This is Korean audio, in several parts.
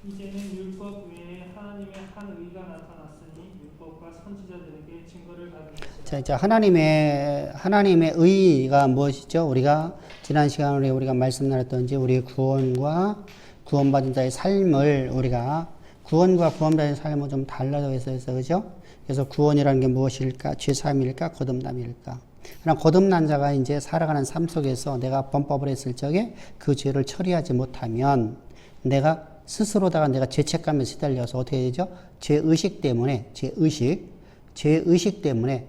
이제는 율법 외에 하나님의 한 의가 나타났으니 율법과 선지자들에게 증거를 받은 것이다. 자, 이제 하나님의 의가 무엇이죠? 우리가 지난 시간에 우리가 말씀 나눴던지 우리의 구원과 구원받은 자의 삶을 우리가 구원과 구원받은 삶은 좀 달라져 있어서 그죠? 그래서 구원이라는 게 무엇일까? 죄사함일까? 거듭남일까? 그러나 거듭난 자가 이제 살아가는 삶 속에서 내가 범법을 했을 적에 그 죄를 처리하지 못하면 내가 스스로다가 내가 죄책감에 시달려서 어떻게 되죠? 죄의식 때문에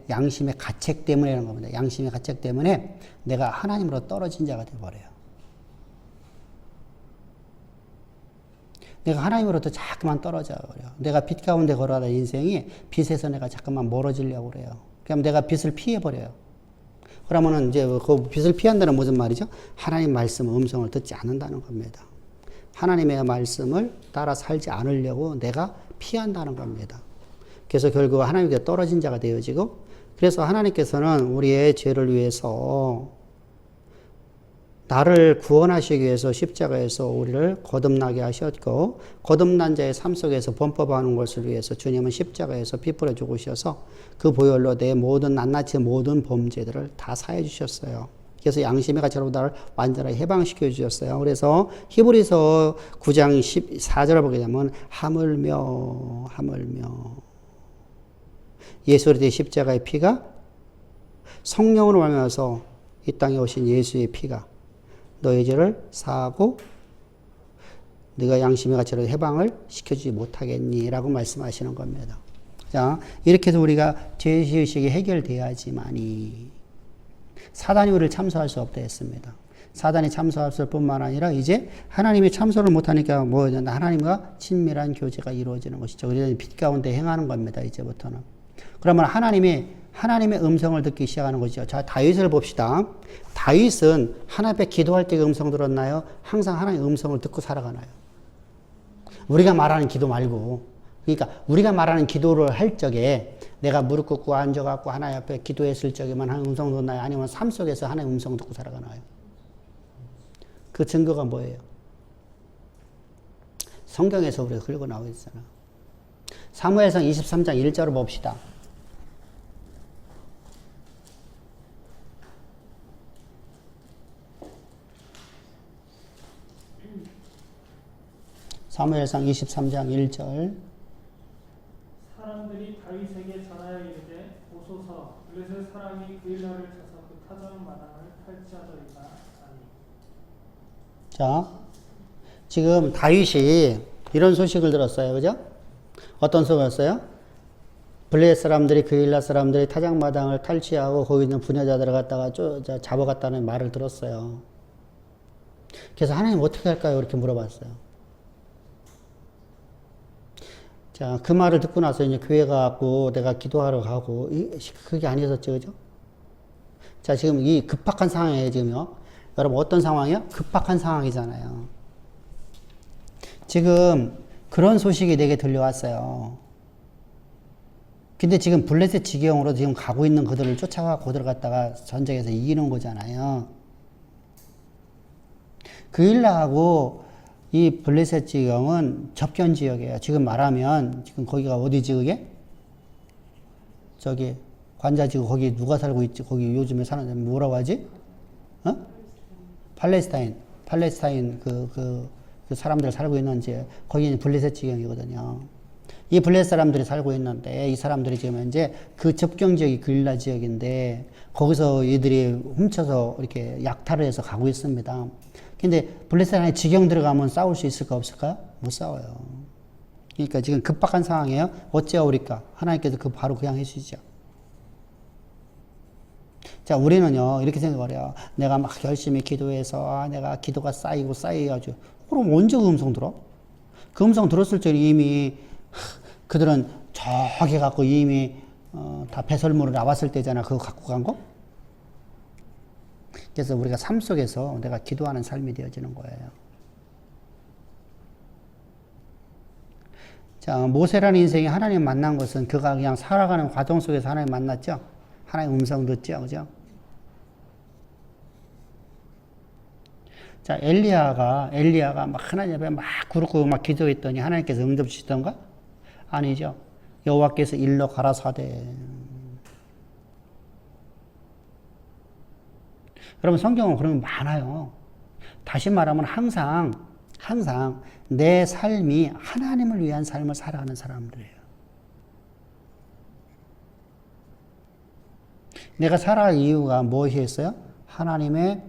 양심의 가책 때문에 이런 겁니다. 양심의 가책 때문에 내가 하나님으로 떨어진 자가 되어버려요. 내가 하나님으로부터 자꾸만 떨어져 버려. 내가 빛 가운데 걸어가다 인생이 빛에서 내가 자꾸만 멀어지려고 그래요. 그럼 내가 빛을 피해버려요. 그러면은 이제 그 빛을 피한다는 무슨 말이죠? 하나님 말씀 음성을 듣지 않는다는 겁니다. 하나님의 말씀을 따라 살지 않으려고 내가 피한다는 겁니다. 그래서 결국 하나님께 떨어진 자가 되어지고, 그래서 하나님께서는 우리의 죄를 위해서 나를 구원하시기 위해서 십자가에서 우리를 거듭나게 하셨고, 거듭난 자의 삶 속에서 범법하는 것을 위해서 주님은 십자가에서 피 뿌려 죽으셔서 그 보혈로 내 모든 낱낱이 모든 범죄들을 다 사해 주셨어요. 그래서 양심의 가치로 나를 완전하게 해방시켜 주셨어요. 그래서 히브리서 9장 14절을 보게 되면 하물며 예수 그리스도의 십자가의 피가 성령으로 말미암아서 이 땅에 오신 예수의 피가 너의 죄를 사하고 네가 양심의 가치로 해방을 시켜주지 못하겠니? 라고 말씀하시는 겁니다. 자, 이렇게 해서 우리가 죄의식이 해결돼야지만이 사단이 우리를 참소할 수 없다 했습니다. 사단이 참소할 뿐만 아니라 이제 하나님이 참소를 못하니까 하나님과 친밀한 교제가 이루어지는 것이죠. 그래서 빛 가운데 행하는 겁니다. 이제부터는. 그러면 하나님의 음성을 듣기 시작하는 거죠. 자, 다윗을 봅시다. 다윗은 하나님 앞에 기도할 때 음성 들었나요? 항상 하나님의 음성을 듣고 살아가나요? 우리가 말하는 기도 말고, 그러니까 우리가 말하는 기도를 할 적에 내가 무릎 꿇고 앉아갖고 하나님 앞에 기도했을 적에만 하나님 음성 듣나요? 아니면 삶 속에서 하나님 음성 듣고 살아가나요? 그 증거가 뭐예요? 성경에서 우리가 흘러 나오고 있잖아. 사무엘상 23장 1절을 봅시다. 사무엘상 23장 1절. 사람들이 다윗에게 전하여 이르되 오소서 블레셋 사람이 그일라를 쳐서 그 타전 마당을 탈취하더이다 하니. 자, 지금 다윗이 이런 소식을 들었어요. 그죠? 어떤 소식이었어요? 블레셋 사람들이 그일라 사람들이 타작 마당을 탈취하고 거기 있는 부녀자들을 갖다가 잡아갔다는 말을 들었어요. 그래서 하나님 어떻게 할까요? 이렇게 물어봤어요. 자, 그 말을 듣고 나서 이제 교회 가고 내가 기도하러 가고, 그게 아니었었죠. 그죠? 자, 지금 이 급박한 상황이에요, 지금요. 여러분, 어떤 상황이요? 급박한 상황이잖아요. 지금 그런 소식이 내게 들려왔어요. 근데 지금 블레셋 지경으로 지금 가고 있는 그들을 쫓아가고 들어갔다가 전쟁에서 이기는 거잖아요. 그일라하고 이 블레셋 지경은 접견 지역이에요. 지금 말하면, 지금 거기가 어디지, 그게? 저기, 관자지구, 거기 누가 살고 있지? 거기 요즘에 사는, 뭐라고 하지? 어? 팔레스타인 그 사람들 살고 있는지, 거기는 블레셋 지경이거든요. 이 블레셋 사람들이 살고 있는데, 이 사람들이 지금 이제 그 접경 지역이 그일라 지역인데, 거기서 이들이 훔쳐서 이렇게 약탈을 해서 가고 있습니다. 근데 블레셋 안에 지경 들어가면 싸울 수 있을까 없을까요? 못 싸워요. 그러니까 지금 급박한 상황이에요. 어찌하오리까? 하나님께서 바로 그냥 해주시죠. 자, 우리는요 이렇게 생각을 해요. 내가 막 열심히 기도해서 내가 기도가 쌓여가지고, 그럼 언제 그 음성 들어? 그 음성 들었을 때 이미 그들은 저기 갖고 이미 다 배설물을 나왔을 때잖아. 그거 갖고 간 거? 그래서 우리가 삶 속에서 내가 기도하는 삶이 되어지는 거예요. 자, 모세라는 인생이 하나님 만난 것은 그가 그냥 살아가는 과정 속에서 하나님 만났죠? 하나님 음성 듣죠? 그죠? 자, 엘리야가 막 하나님 앞에 막 굴고 막 기도했더니 하나님께서 응답 주시던가? 아니죠. 여호와께서 일러 가라사대. 여러분 성경은 그러면 많아요. 다시 말하면 항상 내 삶이 하나님을 위한 삶을 살아가는 사람들이에요. 내가 살아갈 이유가 무엇이었어요? 하나님의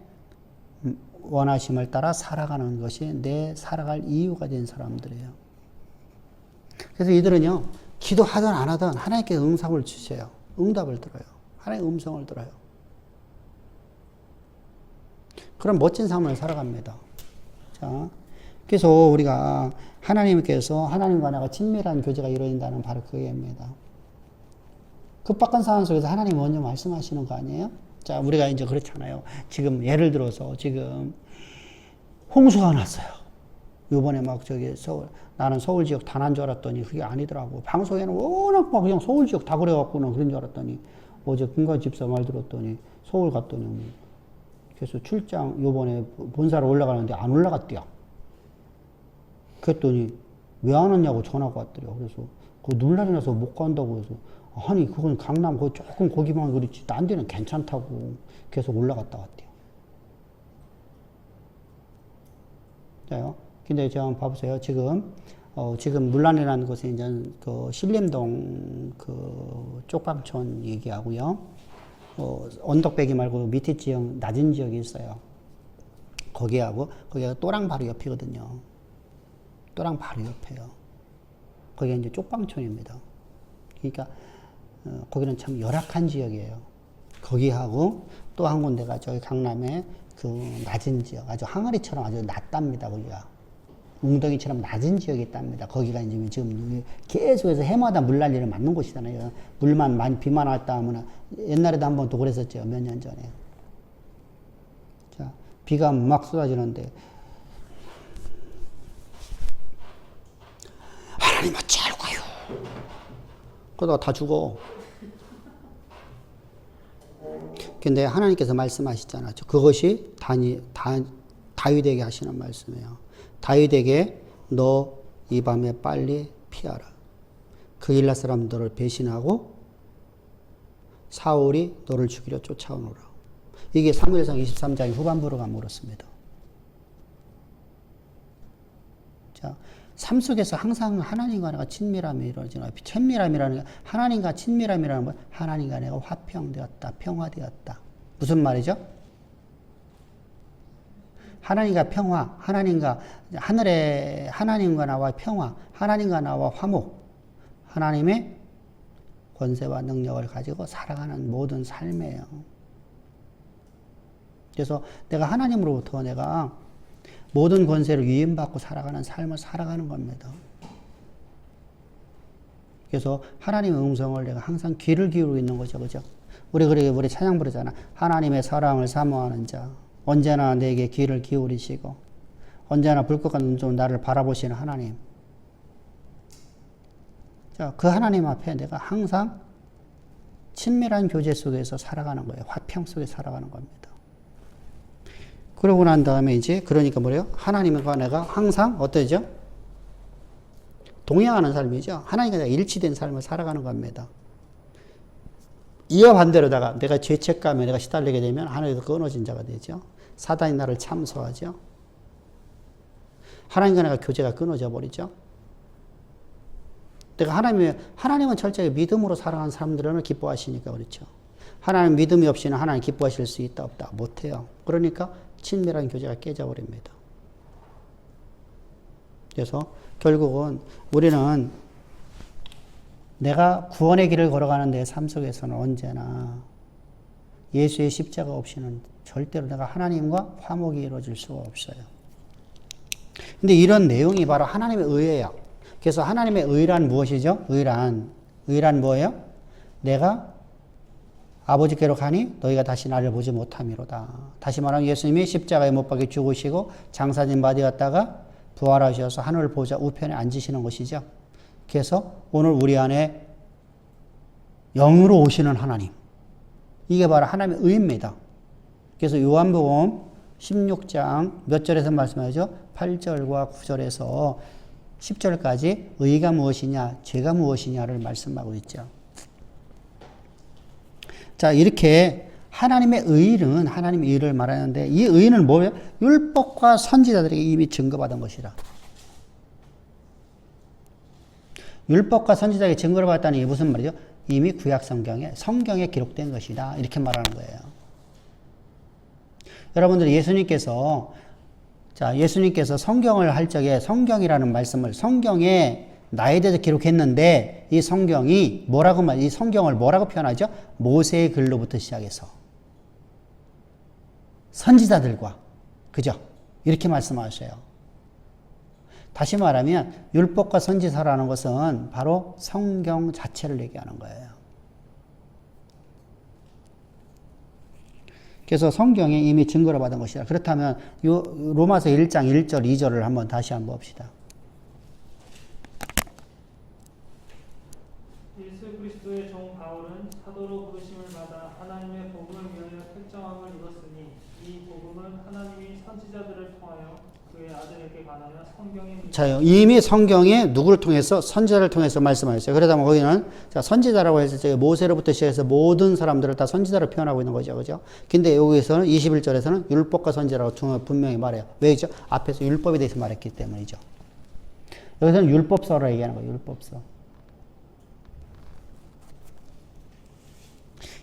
원하심을 따라 살아가는 것이 내 살아갈 이유가 된 사람들이에요. 그래서 이들은요, 기도하든 안 하든 하나님께 응답을 주세요. 응답을 들어요. 하나님의 음성을 들어요. 그런 멋진 삶을 살아갑니다. 자, 그래서 우리가 하나님께서 하나님과 내가 친밀한 교제가 이루어진다는 바로 그 얘기입니다. 급박한 상황 속에서 하나님 먼저 말씀하시는 거 아니에요? 자, 우리가 이제 그렇잖아요. 지금 예를 들어서 지금 홍수가 났어요. 요번에 막 나는 서울 지역 다난 줄 알았더니 그게 아니더라고. 방송에는 워낙 막 그냥 서울 지역 다 그래갖고는 그런 줄 알았더니 어제 김관 집사 말 들었더니 서울 갔더니 그래서 출장 요번에 본사로 올라가는데 안 올라갔대요. 그랬더니 왜 안 왔냐고 전화가 왔더래요. 그래서 그 눈날이 나서 못 간다고 해서 아니 그건 강남 거기 조금 거기만 그렇지 딴 데는 괜찮다고 계속 올라갔다 왔대요. 자요. 근데 제가 한번 봐보세요. 지금 물란이라는 곳에 이제 그 신림동 그 쪽방촌 얘기하고요. 언덕배기 말고 밑에 지역 낮은 지역이 있어요. 거기가 또랑 바로 옆이거든요. 또랑 바로 옆에요. 거기가 이제 쪽방촌입니다. 그러니까 거기는 참 열악한 지역이에요. 거기하고 또 한 군데가 저기 강남의 그 낮은 지역, 아주 항아리처럼 아주 낮답니다. 거기가 웅덩이처럼 낮은 지역이 있답니다. 거기가 이제 지금 계속해서 해마다 물난리를 맞는 곳이잖아요. 물만 많이 비만 왔다 하면 옛날에도 한 번 또 그랬었죠. 몇 년 전에. 자, 비가 막 쏟아지는데 하나님 어찌하러 가요? 그러다가 다 죽어. 근데 하나님께서 말씀하시잖아요. 그것이 다윗에게 하시는 말씀이에요. 다윗에게 너 이 밤에 빨리 피하라. 그일라 사람들을 배신하고 사울이 너를 죽이려 쫓아오노라. 이게 사무엘상 23장 후반부로 가면 그렇습니다. 자, 삶 속에서 항상 하나님과 내가 친밀함이 이루어지는 친밀함이라는 게 하나님과 친밀함이라는 건 하나님과 내가 화평되었다, 평화되었다. 무슨 말이죠? 하나님과 평화, 하나님과 하늘의 하나님과 나와 평화, 하나님과 나와 화목, 하나님의 권세와 능력을 가지고 살아가는 모든 삶이에요. 그래서 내가 하나님으로부터 내가 모든 권세를 위임받고 살아가는 삶을 살아가는 겁니다. 그래서 하나님의 음성을 내가 항상 귀를 기울이고 있는 거죠. 그죠? 우리 찬양 부르잖아. 하나님의 사랑을 사모하는 자. 언제나 내게 귀를 기울이시고, 언제나 불꽃 같은 눈으로 나를 바라보시는 하나님. 자, 그 하나님 앞에 내가 항상 친밀한 교제 속에서 살아가는 거예요. 화평 속에 살아가는 겁니다. 그러고 난 다음에 이제, 그러니까 뭐래요? 하나님과 내가 항상 어떠죠? 동행하는 삶이죠. 하나님과 내가 일치된 삶을 살아가는 겁니다. 이와 반대로다가 내가 죄책감에 내가 시달리게 되면 하나님께서 끊어진 자가 되죠. 사단이 나를 참소하죠. 하나님과 내가 교제가 끊어져 버리죠. 내가 하나님은 철저히 믿음으로 살아가는 사람들은 기뻐하시니까 그렇죠. 하나님 믿음이 없이는 하나님 기뻐하실 수 있다 없다 못해요. 그러니까 친밀한 교제가 깨져버립니다. 그래서 결국은 우리는 내가 구원의 길을 걸어가는 내 삶 속에서는 언제나 예수의 십자가 없이는 절대로 내가 하나님과 화목이 이루어질 수가 없어요. 근데 이런 내용이 바로 하나님의 의예요. 그래서 하나님의 의란 무엇이죠? 의란 뭐예요? 내가 아버지께로 가니 너희가 다시 나를 보지 못함이로다. 다시 말하면 예수님이 십자가에 못 박혀 죽으시고 장사진 바 되었다가 부활하셔서 하늘 보좌 우편에 앉으시는 것이죠. 그래서 오늘 우리 안에 영으로 오시는 하나님. 이게 바로 하나님의 의입니다. 그래서 요한복음 16장 몇 절에서 말씀하죠? 8절과 9절에서 10절까지 의가 무엇이냐, 죄가 무엇이냐를 말씀하고 있죠. 자, 이렇게 하나님의 의를 말하는데 이 의는 뭐예요? 율법과 선지자들에게 이미 증거받은 것이라. 율법과 선지자에게 증거를 받았다는 게 무슨 말이죠? 이미 구약 성경에 기록된 것이다. 이렇게 말하는 거예요. 여러분들 예수님께서 성경을 할 적에 성경이라는 말씀을 성경에 나에 대해서 기록했는데 이 성경이 이 성경을 뭐라고 표현하죠? 모세의 글로부터 시작해서 선지자들과 그죠? 이렇게 말씀하셔요. 다시 말하면 율법과 선지자라는 것은 바로 성경 자체를 얘기하는 거예요. 그래서 성경에 이미 증거를 받은 것이다. 그렇다면 로마서 1장 1절 2절을 다시 한번 봅시다. 예수 그리스도의 종 바울은 사도로 부르심을 받아 하나님의 복음을 위하여 택정함을 이뤘으니 이 복음은 하나님이 선지자들을 통하여 그의 아들에게 관하여 성경에 자, 이미 성경에 누구를 통해서 선지자를 통해서 말씀하셨어요. 그러다 보면 거기는 선지자라고 해서 모세로부터 시작해서 모든 사람들을 다 선지자로 표현하고 있는 거죠. 그죠? 근데 여기서는 21절에서는 율법과 선지자라고 분명히 말해요. 왜죠? 앞에서 율법에 대해서 말했기 때문이죠. 여기서는 율법서로 얘기하는 거예요. 율법서.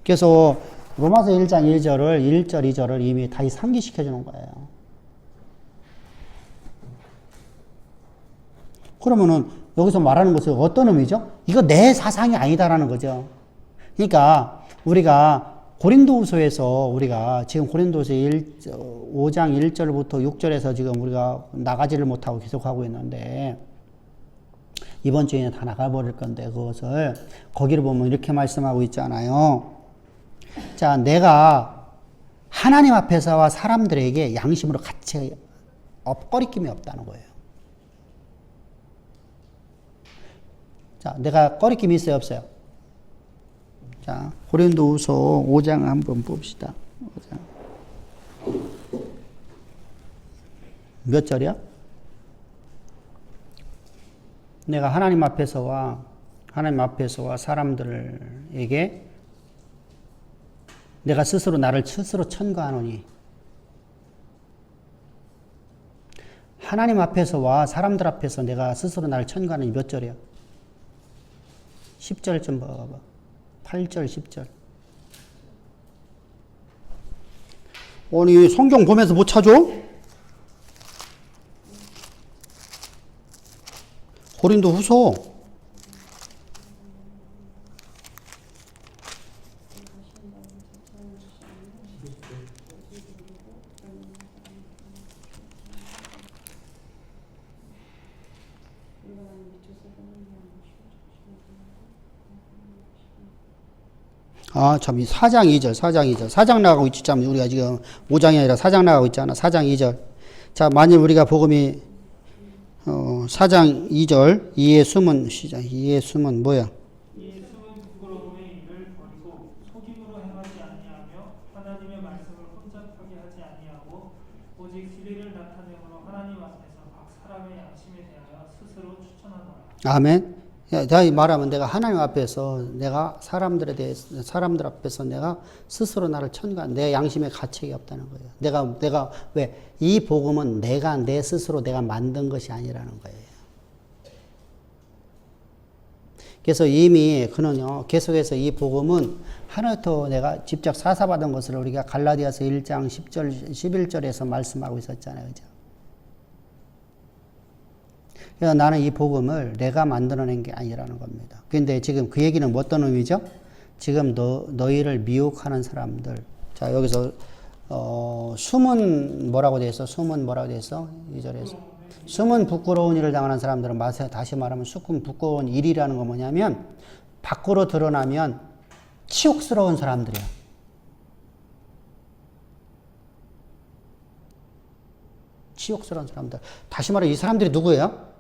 그래서 로마서 1장 1절, 2절을 이미 다시 상기시켜 주는 거예요. 그러면은 여기서 말하는 것은 어떤 의미죠? 이거 내 사상이 아니다라는 거죠. 그러니까 우리가 고린도후서에서 우리가 지금 고린도후서 5장 1절부터 6절에서 지금 우리가 나가지를 못하고 계속 하고 있는데 이번 주에는 다 나가버릴 건데 그것을 거기를 보면 이렇게 말씀하고 있잖아요. 자, 내가 하나님 앞에서와 사람들에게 양심으로 같이 꺼리낌이 없다는 거예요. 자, 내가 꺼리낌이 있어요, 없어요? 자, 고린도후서 5장 한번 봅시다. 5장. 몇 절이야? 내가 하나님 앞에서와 사람들에게 내가 나를 스스로 천거하노니 하나님 앞에서와 사람들 앞에서 내가 스스로 나를 천거하노니 몇 절이야? 10절 좀 봐봐. 8절, 10절. 아니, 성경 보면서 못 찾아? 고린도후서. 아, 참, 4장 2절. 4장 나가고 있지, 참, 우리가 지금 5장이 아니라 4장 나가고 있잖아. 4장 2절. 자, 만일 우리가 복음이, 4장 2절, 이에 숨은, 시작. 이에 숨은 뭐야? 이에 숨은 부끄러움의 일을 버리고 속임으로 행하지 아니하며 하나님의 말씀을 혼잡하게 하지 아니하고 오직 진리를 나타내므로 하나님 앞에서 각 사람의 양심에 대하여 스스로 추천하노라. 아멘. 다시 말하면 내가 하나님 앞에서 내가 사람들 앞에서 내가 스스로 나를 내 양심에 가책이 없다는 거예요. 내가 왜? 이 복음은 내 스스로 내가 만든 것이 아니라는 거예요. 그래서 이미 그는요, 계속해서 이 복음은 하나부터 내가 직접 사사받은 것을 우리가 갈라디아서 1장 10절, 11절에서 말씀하고 있었잖아요. 그죠? 그래서 나는 이 복음을 내가 만들어낸 게 아니라는 겁니다. 그런데 지금 그 얘기는 어떤 의미죠? 지금 너희를 미혹하는 사람들. 자, 여기서, 숨은 뭐라고 돼 있어? 숨은 뭐라고 돼 있어? 2절에서. 숨은 부끄러운 일을 당하는 사람들은 다시 말하면 숨은 부끄러운 일이라는 건 뭐냐면 밖으로 드러나면 치욕스러운 사람들이야. 치욕스러운 사람들. 다시 말해 이 사람들이 누구예요?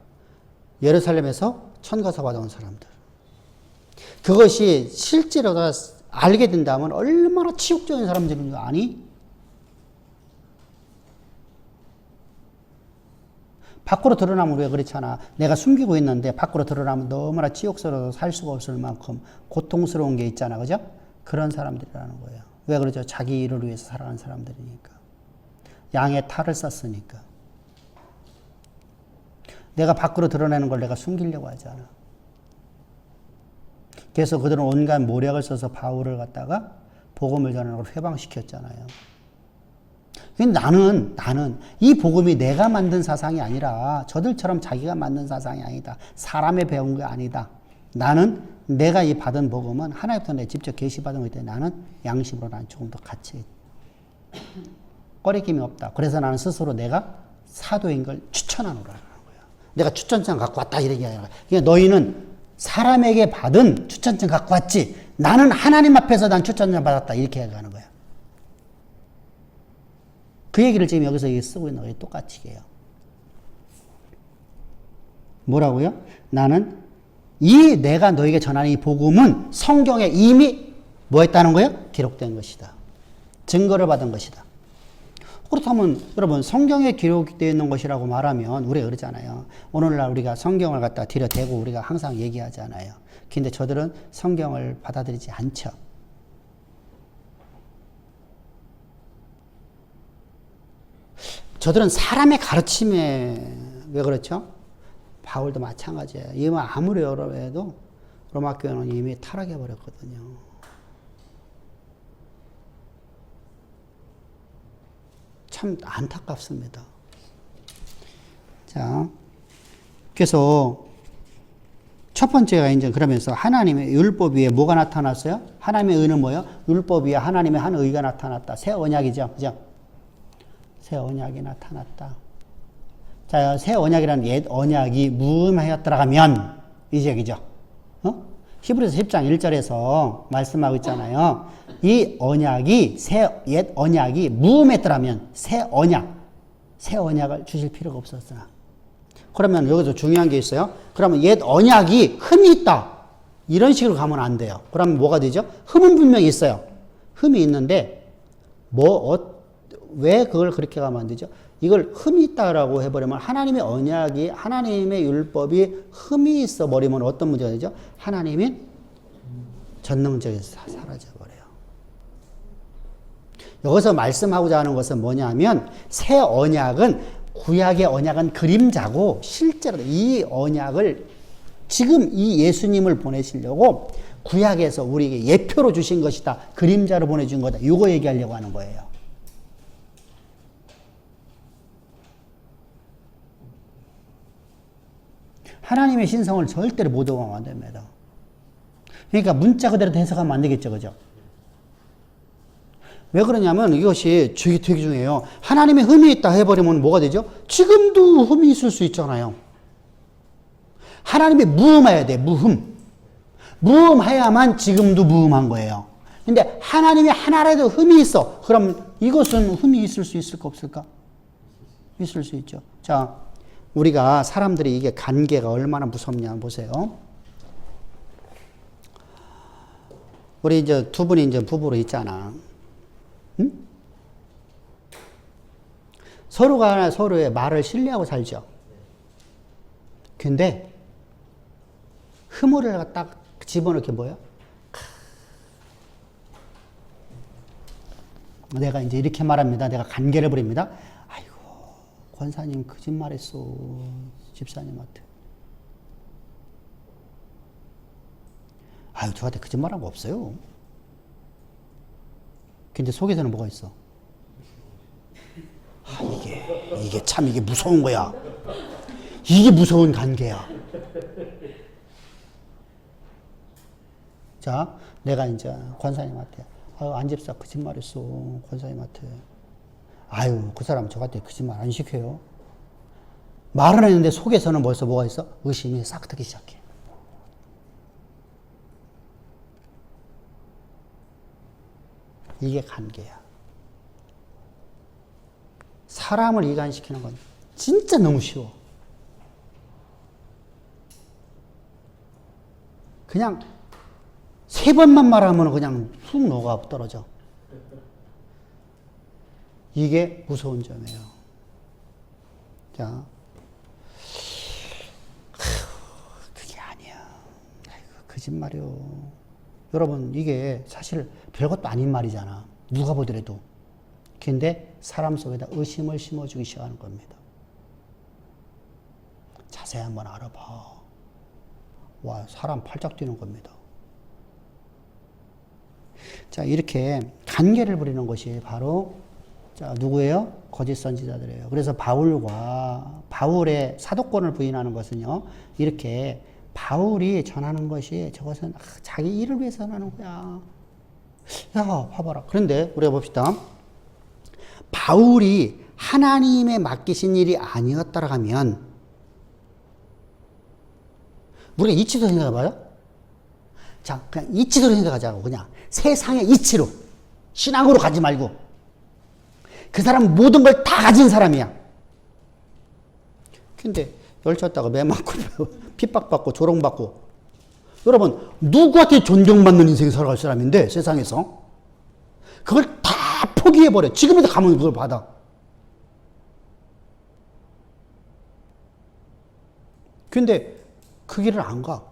예루살렘에서 천가서 받아온 사람들. 그것이 실제로 알게 된다면 얼마나 치욕적인 사람들인 거 아니? 밖으로 드러나면 우리가 그렇잖아. 내가 숨기고 있는데 밖으로 드러나면 너무나 치욕스러워서 살 수가 없을 만큼 고통스러운 게 있잖아. 그죠? 그런 사람들이라는 거예요. 왜 그러죠? 자기 일을 위해서 살아가는 사람들이니까. 양의 탈을 썼으니까. 내가 밖으로 드러내는 걸 내가 숨기려고 하잖아. 그래서 그들은 온갖 모략을 써서 바울을 갖다가 복음을 전하는 걸 회방시켰잖아요. 근데 나는 이 복음이 내가 만든 사상이 아니라 저들처럼 자기가 만든 사상이 아니다. 사람의 배운 게 아니다. 나는 내가 이 받은 복음은 하나님부터 내가 직접 계시받은 거기 때문에 나는 양심으로 난 조금 더 가치 꺼리낌이 없다. 그래서 나는 스스로 내가 사도인 걸 추천하노라는 거야. 내가 추천장 갖고 왔다 이런 게 아니라. 그러니까 너희는 사람에게 받은 추천장 갖고 왔지. 나는 하나님 앞에서 난 추천장 받았다. 이렇게 얘기하는 거야. 그 얘기를 지금 여기서 쓰고 있는 거예요. 똑같이 해요. 뭐라고요? 나는 내가 너에게 전하는 이 복음은 성경에 이미 뭐 했다는 거예요? 기록된 것이다. 증거를 받은 것이다. 그렇다면 여러분 성경에 기록되어 있는 것이라고 말하면 우리가 그러잖아요. 오늘날 우리가 성경을 갖다 들여대고 우리가 항상 얘기하잖아요. 근데 저들은 성경을 받아들이지 않죠. 저들은 사람의 가르침에 왜 그렇죠? 바울도 마찬가지예요. 이미 아무리 여러해도 로마 교회는 이미 타락해 버렸거든요. 참 안타깝습니다. 자, 그래서 첫 번째가 이제 그러면서 하나님의 율법 위에 뭐가 나타났어요? 하나님의 의는 뭐예요? 율법 위에 하나님의 한 의가 나타났다. 새 언약이죠, 그죠? 새 언약이 나타났다. 자, 새 언약이라는 옛 언약이 무음하였더라면 이 얘기죠. 히브리서 10장 1절에서 말씀하고 있잖아요. 이 언약이 옛 언약이 무음했더라면 새 언약을 주실 필요가 없었으나. 그러면 여기서 중요한 게 있어요. 그러면 옛 언약이 흠이 있다. 이런 식으로 가면 안 돼요. 그러면 뭐가 되죠? 흠은 분명히 있어요. 흠이 있는데 왜 그걸 그렇게 가면 안 되죠? 이걸 흠이 있다라고 해버리면 하나님의 언약이 하나님의 율법이 흠이 있어 버리면 어떤 문제가 되죠? 하나님이 전능적에서 사라져버려요. 여기서 말씀하고자 하는 것은 뭐냐면 새 언약은 구약의 언약은 그림자고 실제로 이 언약을 지금 이 예수님을 보내시려고 구약에서 우리에게 예표로 주신 것이다. 그림자로 보내준 거다. 이거 얘기하려고 하는 거예요. 하나님의 신성을 절대로 못 오가면 안 됩니다. 그러니까 문자 그대로 해석하면 안 되겠죠. 그죠? 왜 그러냐면 이것이 되게 중요해요. 하나님의 흠이 있다 해버리면 뭐가 되죠? 지금도 흠이 있을 수 있잖아요. 하나님이 무음해야 돼. 무음해야만 지금도 무음한 거예요. 근데 하나님이 하나라도 흠이 있어. 그럼 이것은 흠이 있을 수 있을까 없을까? 있을 수 있죠. 자, 우리가 사람들이 이게 관계가 얼마나 무섭냐 보세요. 우리 이제 두 분이 이제 부부로 있잖아. 응? 서로가 서로의 말을 신뢰하고 살죠. 근데 흐물을 딱 집어넣게 뭐야? 내가 이제 이렇게 말합니다. 내가 관계를 부립니다. 아이고, 권사님 거짓말했어. 집사님한테. 아유, 저한테 거짓말한 거 없어요. 근데 속에서는 뭐가 있어? 아, 이게 참 이게 무서운 거야. 이게 무서운 관계야. 자, 내가 이제 권사님한테 아유, 안 집사 거짓말했어. 권사님한테. 아유, 그 사람 저한테 거짓말 안 시켜요. 말은 했는데 속에서는 벌써 뭐가 있어? 의심이 싹 트기 시작해. 이게 관계야. 사람을 이간시키는 건 진짜 너무 쉬워. 그냥 3번만 말하면 그냥 훅 녹아 떨어져. 이게 무서운 점이에요. 자, 거짓말이요. 여러분, 이게 사실 별것도 아닌 말이잖아. 누가 보더라도. 근데 사람 속에다 의심을 심어주기 시작하는 겁니다. 자세히 한번 알아봐. 와, 사람 팔짝 뛰는 겁니다. 자, 이렇게 관계를 부리는 것이 바로 자, 누구예요? 거짓 선지자들이에요. 그래서 바울의 사도권을 부인하는 것은요, 이렇게 바울이 전하는 것이 저것은 자기 일을 위해서 하는 거야. 야, 봐봐라. 그런데 우리가 봅시다. 바울이 하나님의 맡기신 일이 아니었다라 하면 우리가 이치도 생각해봐요. 자, 그냥 이치도 생각하자고. 그냥 세상의 이치로, 신앙으로 가지 말고. 그 사람은 모든 걸 다 가진 사람이야. 근데 열쳤다가 매 맞고 핍박받고 조롱받고. 여러분, 누구한테 존경받는 인생을 살아갈 사람인데 세상에서 그걸 다 포기해버려. 지금이라도 가면 그걸 받아. 근데 그 길을 안 가.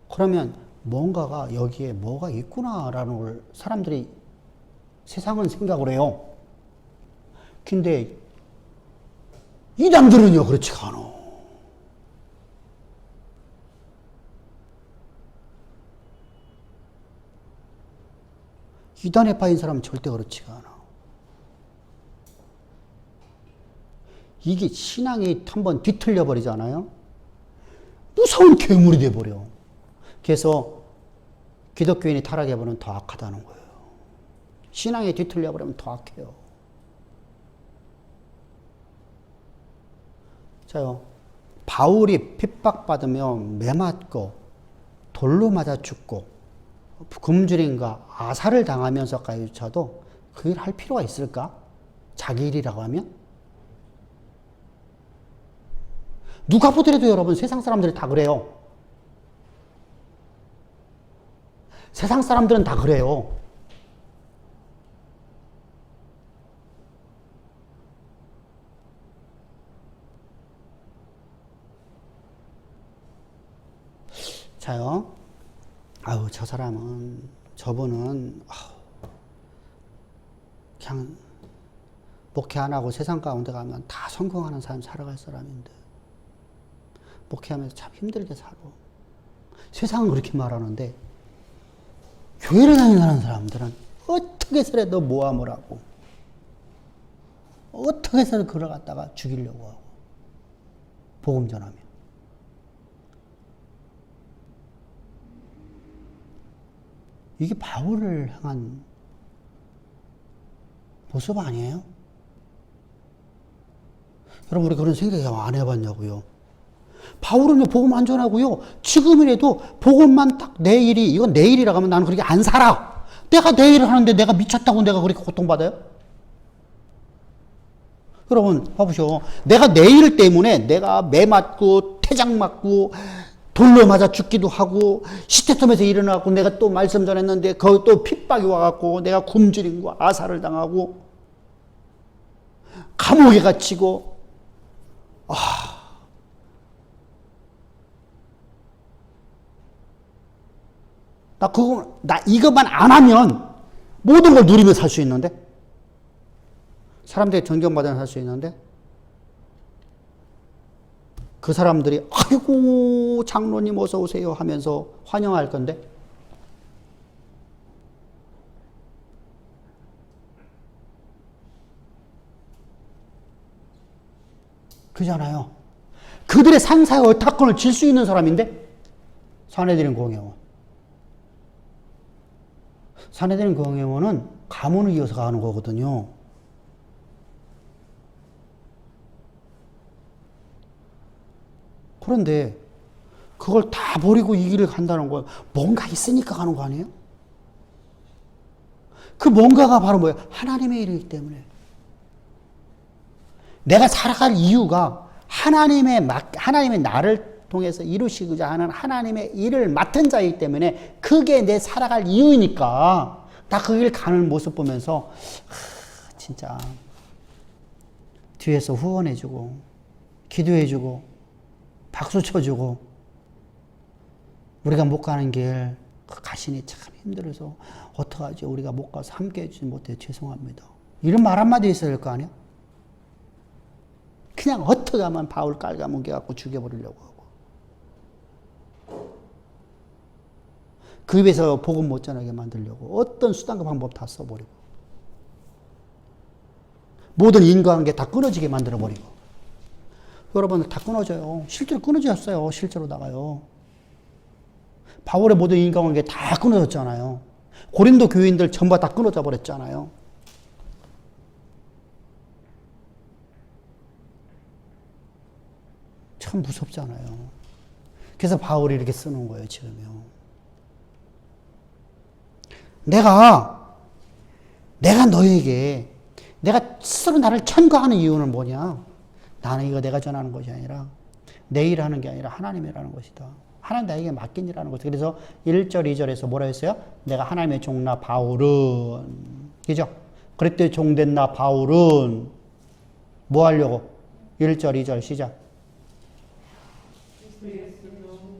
그러면 뭔가가 여기에 뭐가 있구나라는 걸 사람들이 세상은 생각을 해요. 근데 이단들은요 그렇지가 않아. 이단에 빠진 사람은 절대 그렇지가 않아. 이게 신앙이 한번 뒤틀려 버리잖아요. 무서운 괴물이 돼버려. 그래서 기독교인이 타락해버리면 더 악하다는 거예요. 신앙이 뒤틀려 버리면 더 악해요. 자요, 바울이 핍박받으며 매맞고 돌로 맞아 죽고 굶주림과 아사를 당하면서까지조차도 그 일 할 필요가 있을까? 자기 일이라고 하면? 누가 보더라도 여러분 세상 사람들이 다 그래요. 세상 사람들은 다 그래요. 자요. 아우, 저 사람은, 저분은, 그냥, 목회 안 하고 세상 가운데 가면 다 성공하는 삶 살아갈 사람인데, 목회하면서 참 힘들게 살아. 세상은 그렇게 말하는데, 교회를 다니는 사람들은 어떻게 해서라도 모함을 하고, 어떻게 해서든 그걸 갖다가 죽이려고 하고, 복음 전하면. 이게 바울을 향한 모습 아니에요? 여러분, 우리 그런 생각 안 해봤냐고요? 바울은 복음 안 전하고요. 지금이라도 복음만 딱 내 일이, 이건 내 일이라고 하면 나는 그렇게 안 살아. 내가 내 일을 하는데 내가 미쳤다고 내가 그렇게 고통받아요? 여러분, 봐보쇼. 내가 내 일 때문에 내가 매 맞고, 태작 맞고, 돌로 맞아 죽기도 하고, 시태점에서 일어나고, 내가 또 말씀 전했는데, 거기 또 핍박이 와갖고, 내가 굶주림과 아사를 당하고, 감옥에 갇히고, 나 이것만 안 하면 모든 걸 누리며 살 수 있는데? 사람들이 존경받으며 살 수 있는데? 그 사람들이 아이고 장로님 어서 오세요 하면서 환영할 건데? 그잖아요. 그들의 상사의 의탁권을 질 수 있는 사람인데? 사내들인 공회원. 사내들인 공회원은 가문을 이어서 가는 거거든요. 그런데 그걸 다 버리고 이 길을 간다는 거예요. 뭔가 있으니까 가는 거 아니에요? 그 뭔가가 바로 뭐예요? 하나님의 일이기 때문에. 내가 살아갈 이유가 하나님의 나를 통해서 이루시고자 하는 하나님의 일을 맡은 자이기 때문에 그게 내 살아갈 이유이니까 다 그 길 가는 모습 보면서 진짜 뒤에서 후원해주고 기도해주고 박수 쳐주고 우리가 못 가는 길, 그 가신이 참 힘들어서 어떡하지? 우리가 못 가서 함께 해주지 못해 죄송합니다. 이런 말 한마디 있어야 될 거 아니야? 그냥 어떻게 하면 바울 깔아뭉개갖고 죽여버리려고 하고. 그 입에서 복음 못 전하게 만들려고 어떤 수단과 방법 다 써버리고. 모든 인과관계 다 끊어지게 만들어버리고. 여러분들 다 끊어져요. 실제로 끊어졌어요. 실제로 나가요. 바울의 모든 인과관계 다 끊어졌잖아요. 고린도 교인들 전부 다 끊어져 버렸잖아요. 참 무섭잖아요. 그래서 바울이 이렇게 쓰는 거예요, 지금요. 내가 너에게 내가 스스로 나를 천거하는 이유는 뭐냐? 나는 이거 내가 전하는 것이 아니라 내 일을 하는 게 아니라 하나님이라는 것이다. 하나님 나에게 맡긴 일하는 것이다. 그래서 1절, 2절에서 뭐라 했어요? 내가 하나님의 종나 바울은, 그죠? 그랬더니 종된 나 바울은 뭐 하려고? 1절, 2절 시작. 그리스도의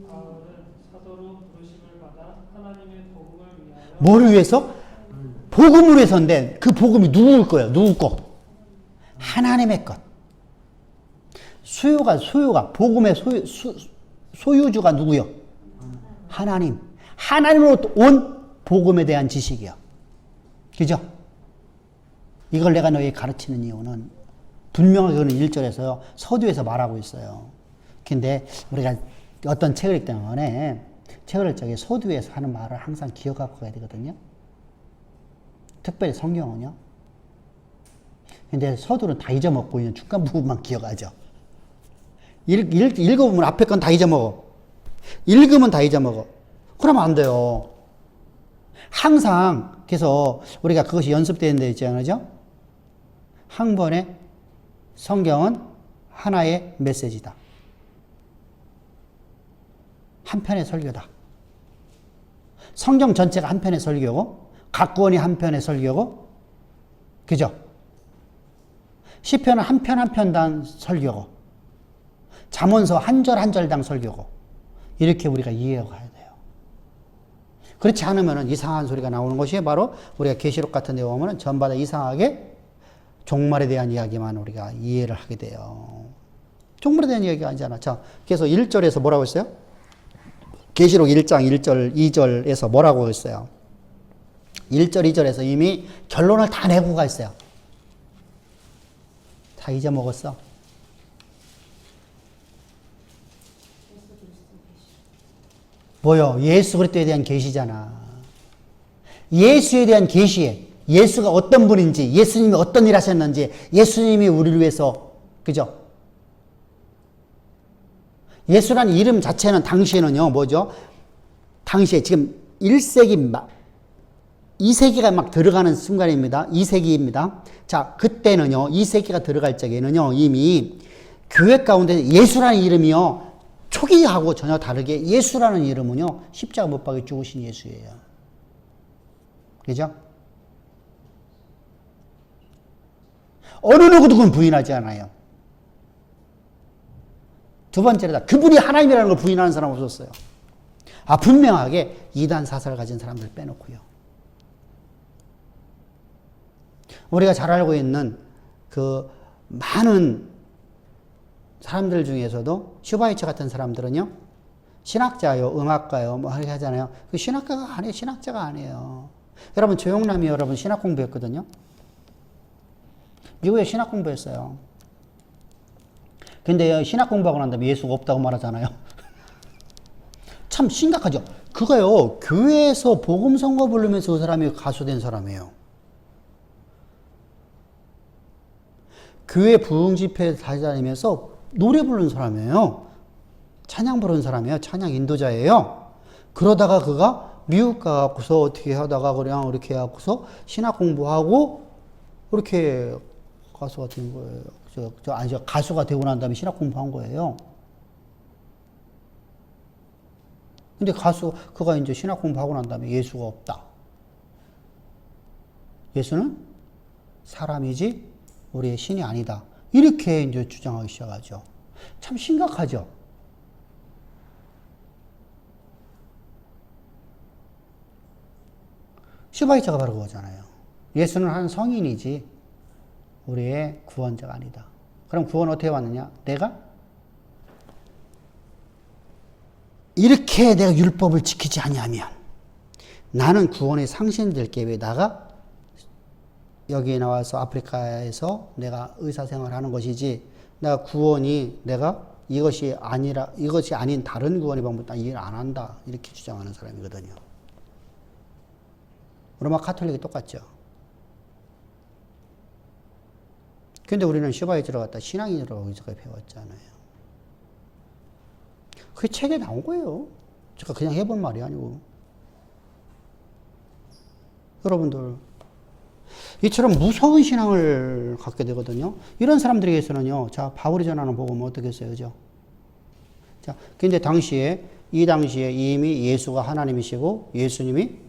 바울은 사도로 부르심을 받아 하나님의 복음을 위하여 뭐를 위해서? 복음을 위해서인데 그 복음이 누구일 거예요? 누구 거? 하나님의 것. 소유가 복음의 소유주가 누구요? 하나님. 하나님으로 온 복음에 대한 지식이요. 그죠? 이걸 내가 너에게 가르치는 이유는 분명하게 그는 1절에서요. 서두에서 말하고 있어요. 근데 우리가 어떤 책을 읽기 때문에 책을 읽을 적에 서두에서 하는 말을 항상 기억하고 가야 되거든요. 특별히 성경은요. 근데 서두는 다 잊어먹고 있는 중간 부분만 기억하죠. 읽어보면 앞에 건 다 잊어먹어. 읽으면 다 잊어먹어. 그러면 안 돼요. 항상, 그래서 우리가 그것이 연습되는 데 있잖아요. 한 번에 성경은 하나의 메시지다. 한 편의 설교다. 성경 전체가 한 편의 설교고, 각 권이 한 편의 설교고, 그죠? 시편은 한 편 한 편당 설교고, 잠언서 한 절 한 절당 설교고, 이렇게 우리가 이해해 가야 돼요. 그렇지 않으면 이상한 소리가 나오는 것이 바로 우리가 계시록 같은 데 보면 전부 이상하게 종말에 대한 이야기만 우리가 이해를 하게 돼요. 종말에 대한 이야기가 아니잖아. 자, 그래서 1절에서 뭐라고 했어요? 계시록 1장 1절 2절에서 뭐라고 했어요? 1절 2절에서 이미 결론을 다 내고 가 있어요. 다 잊어먹었어. 뭐요? 예수 그리스도에 대한 계시잖아. 예수에 대한 계시에 예수가 어떤 분인지, 예수님이 어떤 일 하셨는지, 예수님이 우리를 위해서, 그죠? 예수라는 이름 자체는 당시에는요, 뭐죠? 당시에 지금 1세기, 2세기가 막 들어가는 순간입니다. 2세기입니다. 자, 그때는요, 2세기가 들어갈 적에는요, 이미 교회 가운데 예수라는 이름이요, 초기하고 전혀 다르게 예수라는 이름은요, 십자가 못 박혀 죽으신 예수예요. 그죠? 어느 누구도 그건 부인하지 않아요. 두 번째로다. 그분이 하나님이라는 걸 부인하는 사람 없었어요. 아, 분명하게 이단 사설을 가진 사람들 빼놓고요. 우리가 잘 알고 있는 그 많은 사람들 중에서도 슈바이처 같은 사람들은요, 신학자요, 음악가요, 뭐 이렇게 하잖아요. 그 신학가가 아니에요. 신학자가 아니에요. 여러분, 조용남이 여러분 신학 공부했거든요. 미국에 신학 공부했어요. 근데 신학 공부하고 난 다음에 예수가 없다고 말하잖아요. 참 심각하죠. 그거요, 교회에서 복음 선거 부르면서 그 사람이 가수 된 사람이에요. 교회 부흥 집회 다니면서 노래 부르는 사람이에요. 찬양 부르는 사람이에요. 찬양 인도자예요. 그러다가 그가 미국 가고서 어떻게 하다가 그냥 이렇게 해갖고서 신학 공부하고 이렇게 가수가 된 거예요. 가수가 되고 난 다음에 신학 공부한 거예요. 근데 그가 이제 신학 공부하고 난 다음에 예수가 없다. 예수는 사람이지 우리의 신이 아니다. 이렇게 이제 주장하기 시작하죠. 참 심각하죠. 슈바이처가 바로 그거잖아요. 예수는 한 성인이지 우리의 구원자가 아니다. 그럼 구원 어떻게 받느냐? 내가 이렇게 내가 율법을 지키지 아니하면 나는 구원의 상신될게 왜 나가 여기에 나와서 아프리카에서 내가 의사생활을 하는 것이지 내가 구원이 내가 이것이 아닌 다른 구원의 방법 나 이해를 안 한다 이렇게 주장하는 사람이거든요. 로마 카톨릭이 똑같죠. 근데 우리는 슈바이처를 갖다 신앙인으로 여기서 배웠잖아요. 그게 책에 나온 거예요. 제가 그냥 해본 말이 아니고. 여러분들 이처럼 무서운 신앙을 갖게 되거든요. 이런 사람들에게서는요. 자, 바울이 전하는 복음은 어떻게 했어요? 그죠? 자, 근데 이 당시에 이미 예수가 하나님이시고 예수님이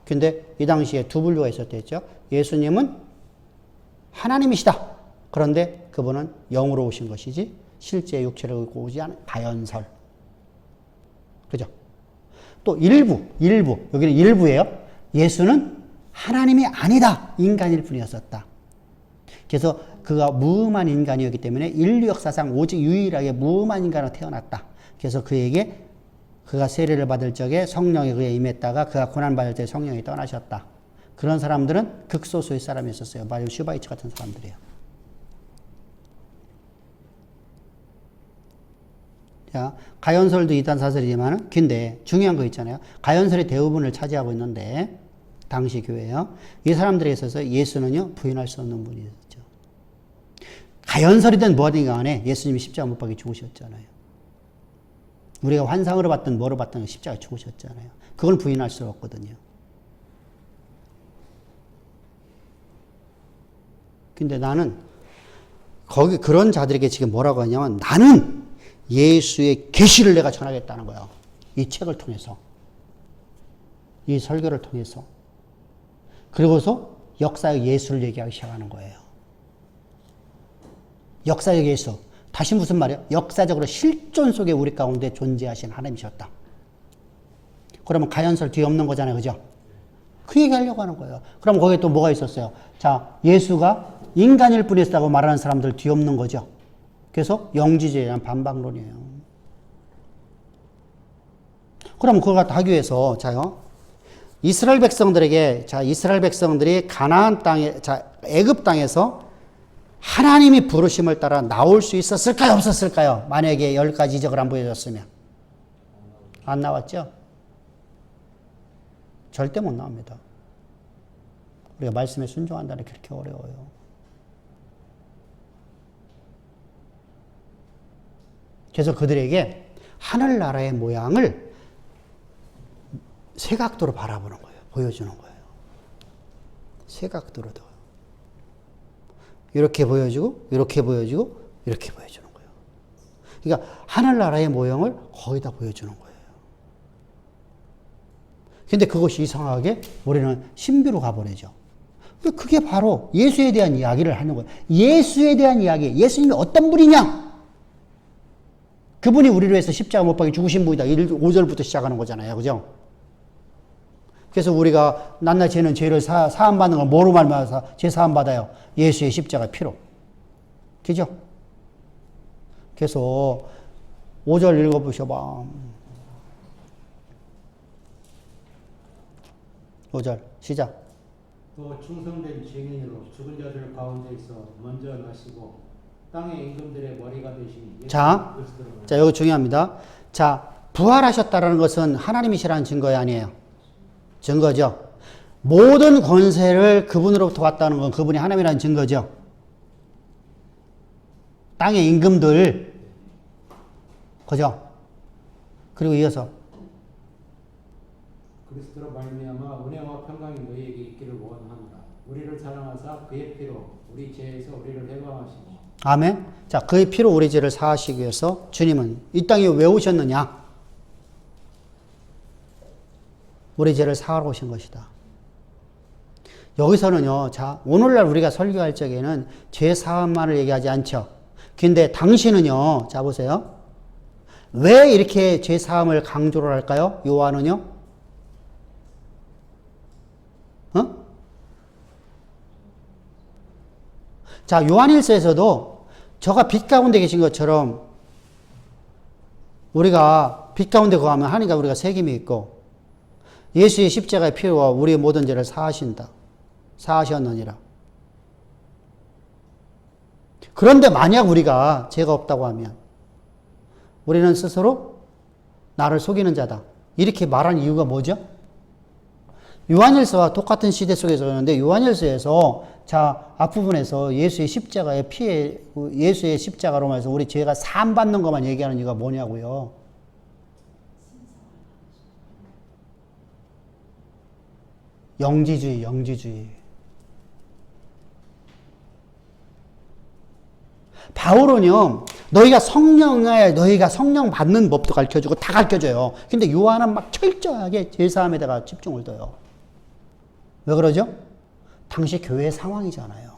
근데 이 당시에 두 분류가 있었댔죠. 예수님은 하나님이시다. 그런데 그분은 영으로 오신 것이지 실제 육체를 입고 오지 않은 가연설. 그죠? 또 일부 여기는 일부예요. 예수는 하나님이 아니다. 인간일 뿐이었었다. 그래서 그가 무음한 인간이었기 때문에 인류 역사상 오직 유일하게 무음한 인간으로 태어났다. 그래서 그에게 그가 세례를 받을 적에 성령이 그에 임했다가 그가 고난받을 때 성령이 떠나셨다. 그런 사람들은 극소수의 사람이 있었어요. 마리오 슈바이처 같은 사람들이에요. 자, 가연설도 이단 사설이지만 근데 중요한 거 있잖아요. 가연설이 대부분을 차지하고 있는데 당시 교회요. 이 사람들에 있어서 예수는요 부인할 수 없는 분이었죠. 가연설이든 뭐든 간에 예수님이 십자가 못 박혀 죽으셨잖아요. 우리가 환상으로 봤든 뭐로 봤든 십자가 죽으셨잖아요. 그걸 부인할 수 없거든요. 근데 나는 거기 그런 자들에게 지금 뭐라고 하냐면 나는 예수의 계시를 내가 전하겠다는 거예요. 이 책을 통해서. 이 설교를 통해서. 그리고서 역사의 예수를 얘기하기 시작하는 거예요. 역사의 예수. 다시 무슨 말이에요? 역사적으로 실존 속에 우리 가운데 존재하신 하나님이셨다. 그러면 가연설 뒤에 없는 거잖아요. 그죠? 그 얘기 하려고 하는 거예요. 그럼 거기에 또 뭐가 있었어요? 자, 예수가 인간일 뿐이었다고 말하는 사람들 뒤에 없는 거죠. 그래서 영지주의에 대한 반박론이에요. 그럼 그걸 갖다 하기 위해서, 자요. 이스라엘 백성들에게, 자, 이스라엘 백성들이 가나안 땅에, 자, 애굽 땅에서 하나님이 부르심을 따라 나올 수 있었을까요? 없었을까요? 만약에 10가지 이적을 안 보여줬으면. 안 나왔죠? 절대 못 나옵니다. 우리가 말씀에 순종한다는 게 그렇게 어려워요. 그래서 그들에게 하늘나라의 모양을 세 각도로 바라보는 거예요. 보여주는 거예요. 세 각도로도. 이렇게 보여주고, 이렇게 보여주고, 이렇게 보여주는 거예요. 그러니까 하늘나라의 모형을 거기다 보여주는 거예요. 근데 그것이 이상하게 우리는 신비로 가버리죠. 그게 바로 예수에 대한 이야기를 하는 거예요. 예수에 대한 이야기. 예수님이 어떤 분이냐? 그분이 우리를 위해서 십자가 못 박혀 죽으신 분이다. 5절부터 시작하는 거잖아요. 그죠? 그래서 우리가 낱낱이 죄는 죄를 사함받는 걸 뭐로 말미암아서 죄 사함받아요? 예수의 십자가 피로. 그죠? 그래서 5절 읽어보셔봐. 5절 시작. 또 충성된 증인으로 죽은 자들 가운데서 먼저 나시고 땅의 임금들의 머리가 되시니 자, 여기 중요합니다. 자, 부활하셨다라는 것은 하나님이시라는 증거이 아니에요. 증거죠. 모든 권세를 그분으로부터 왔다는 건 그분이 하나님이라는 증거죠. 땅의 임금들. 그죠? 그리고 이어서 그리스도로 말미암아 은혜와 평강이 너희에게 있기를 원하노라. 우리를 사랑하사 그의 피로 우리 죄에서 우리를 해방하시고. 아멘. 자, 그의 피로 우리 죄를 사하시기 위해서 주님은 이 땅에 왜 오셨느냐? 우리 죄를 사하러 오신 것이다. 여기서는요, 자, 오늘날 우리가 설교할 적에는 죄 사함만을 얘기하지 않죠. 근데 당시는요, 자, 보세요. 왜 이렇게 죄 사함을 강조를 할까요? 요한은요? 어? 자, 요한일서에서도 저가 빛 가운데 계신 것처럼 우리가 빛 가운데 거하면 하나님과 우리가 책임이 있고 예수의 십자가의 피로 우리의 모든 죄를 사하셨느니라. 그런데 만약 우리가 죄가 없다고 하면 우리는 스스로 나를 속이는 자다. 이렇게 말한 이유가 뭐죠? 요한일서와 똑같은 시대 속에서 그러는데 요한일서에서 자 앞부분에서 예수의 십자가의 피에 예수의 십자가로 말해서 우리 죄가 사함 받는 것만 얘기하는 이유가 뭐냐고요? 영지주의. 바울은요, 너희가 성령 받는 법도 가르쳐주고 다 가르쳐줘요. 근데 요한은 막 철저하게 죄사함에다가 집중을 둬요. 왜 그러죠? 당시 교회 상황이잖아요.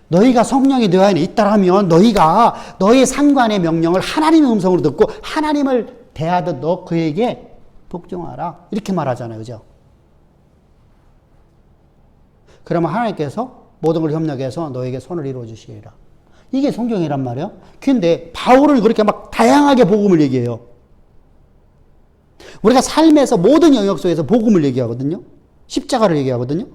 너희가 성령이 너희 안에 있다라면 너희가 너희 상관의 명령을 하나님의 음성으로 듣고 하나님을 대하듯 너 그에게 복종하라. 이렇게 말하잖아요. 그죠? 그러면 하나님께서 모든 걸 협력해서 너에게 손을 이루어 주시리라. 이게 성경이란 말이에요. 근데 바울은 그렇게 막 다양하게 복음을 얘기해요. 우리가 삶에서 모든 영역 속에서 복음을 얘기하거든요. 십자가를 얘기하거든요.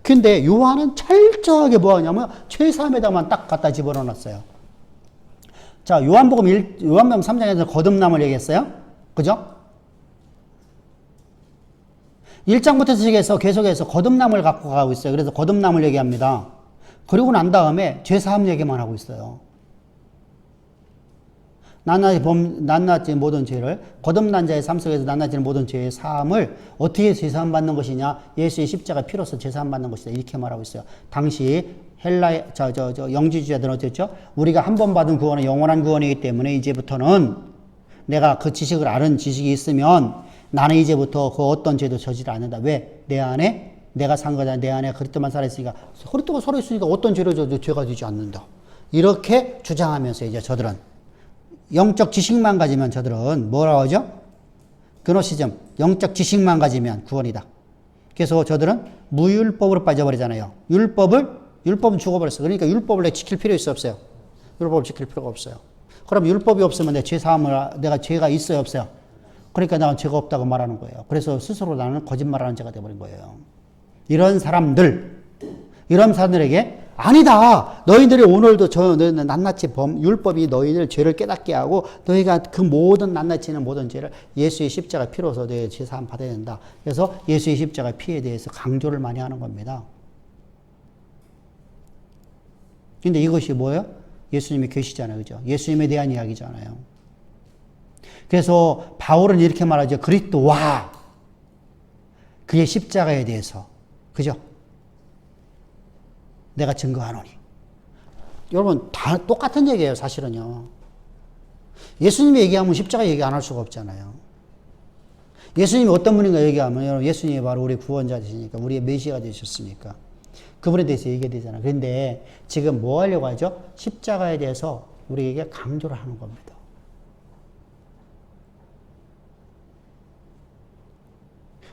근데 요한은 철저하게 뭐 하냐면 죄사함에다만 딱 갖다 집어넣어놨어요. 자, 요한복음 3장에서 거듭남을 얘기했어요. 그죠? 1장부터 시작해서 계속해서 거듭남을 갖고 가고 있어요. 그래서 거듭남을 얘기합니다. 그리고 난 다음에 죄사함 얘기만 하고 있어요. 낱낱이 모든 죄를 거듭난 자의 삶 속에서 낱낱이는 모든 죄의 사함을 어떻게 죄사함 받는 것이냐? 예수의 십자가 피로서 죄사함 받는 것이다. 이렇게 말하고 있어요. 당시 헬라의 영지주의자들은 어땠죠? 우리가 한 번 받은 구원은 영원한 구원이기 때문에 이제부터는 내가 그 지식을 아는 지식이 있으면 나는 이제부터 그 어떤 죄도 저지를 않는다. 왜? 내 안에 내가 산 거잖아. 내 안에 그리스도만 살아있으니까 그리스도가 살아있으니까 어떤 죄를 져도 죄가 되지 않는다. 이렇게 주장하면서 이제 저들은 영적 지식만 가지면 저들은 뭐라고 하죠? 그노시즘. 영적 지식만 가지면 구원이다. 그래서 저들은 무율법으로 빠져버리잖아요. 율법은 죽어버렸어. 그러니까 율법을 내가 지킬 필요 있어 없어요? 율법을 지킬 필요가 없어요. 그럼 율법이 없으면 내가 죄가 있어요 없어요? 그러니까 나는 죄가 없다고 말하는 거예요. 그래서 스스로 나는 거짓말하는 자가 되어버린 거예요. 이런 사람들에게 아니다. 너희들이 오늘도 너희는 낱낱이 율법이 너희들 죄를 깨닫게 하고 너희가 그 모든 낱낱이는 모든 죄를 예수의 십자가 피로서 너희 죄사함 받아야 된다. 그래서 예수의 십자가 피에 대해서 강조를 많이 하는 겁니다. 근데 이것이 뭐예요? 예수님이 계시잖아요. 그죠? 예수님에 대한 이야기잖아요. 그래서 바울은 이렇게 말하죠. 그리스도와 그의 십자가에 대해서. 그죠? 내가 증거하노니. 여러분, 다 똑같은 얘기예요, 사실은요. 예수님이 얘기하면 십자가 얘기 안 할 수가 없잖아요. 예수님이 어떤 분인가 얘기하면, 여러분, 예수님이 바로 우리 구원자 되시니까, 우리의 메시아가 되셨으니까. 그분에 대해서 얘기해야 되잖아요. 그런데 지금 뭐 하려고 하죠? 십자가에 대해서 우리에게 강조를 하는 겁니다.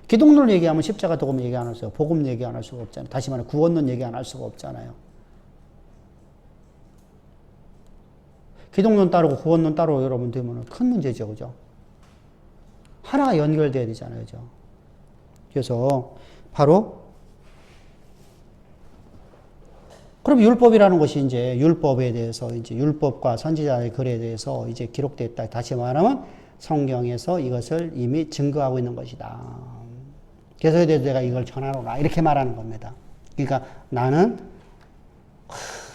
기독론 얘기하면 십자가 복음 얘기 안 할 수가 복음 얘기 안 할 수가 없잖아요. 다시 말해 구원론 얘기 안 할 수가 없잖아요. 기독론 따르고 구원론 따로 여러분 되면 큰 문제죠. 그죠? 하나가 연결돼야 되잖아요. 그죠? 그래서 바로 그럼 율법이라는 것이 이제 율법에 대해서 이제 율법과 선지자의 글에 대해서 이제 기록되어 있다. 다시 말하면 성경에서 이것을 이미 증거하고 있는 것이다. 그래서 내가 이걸 전하노라. 이렇게 말하는 겁니다. 그러니까 나는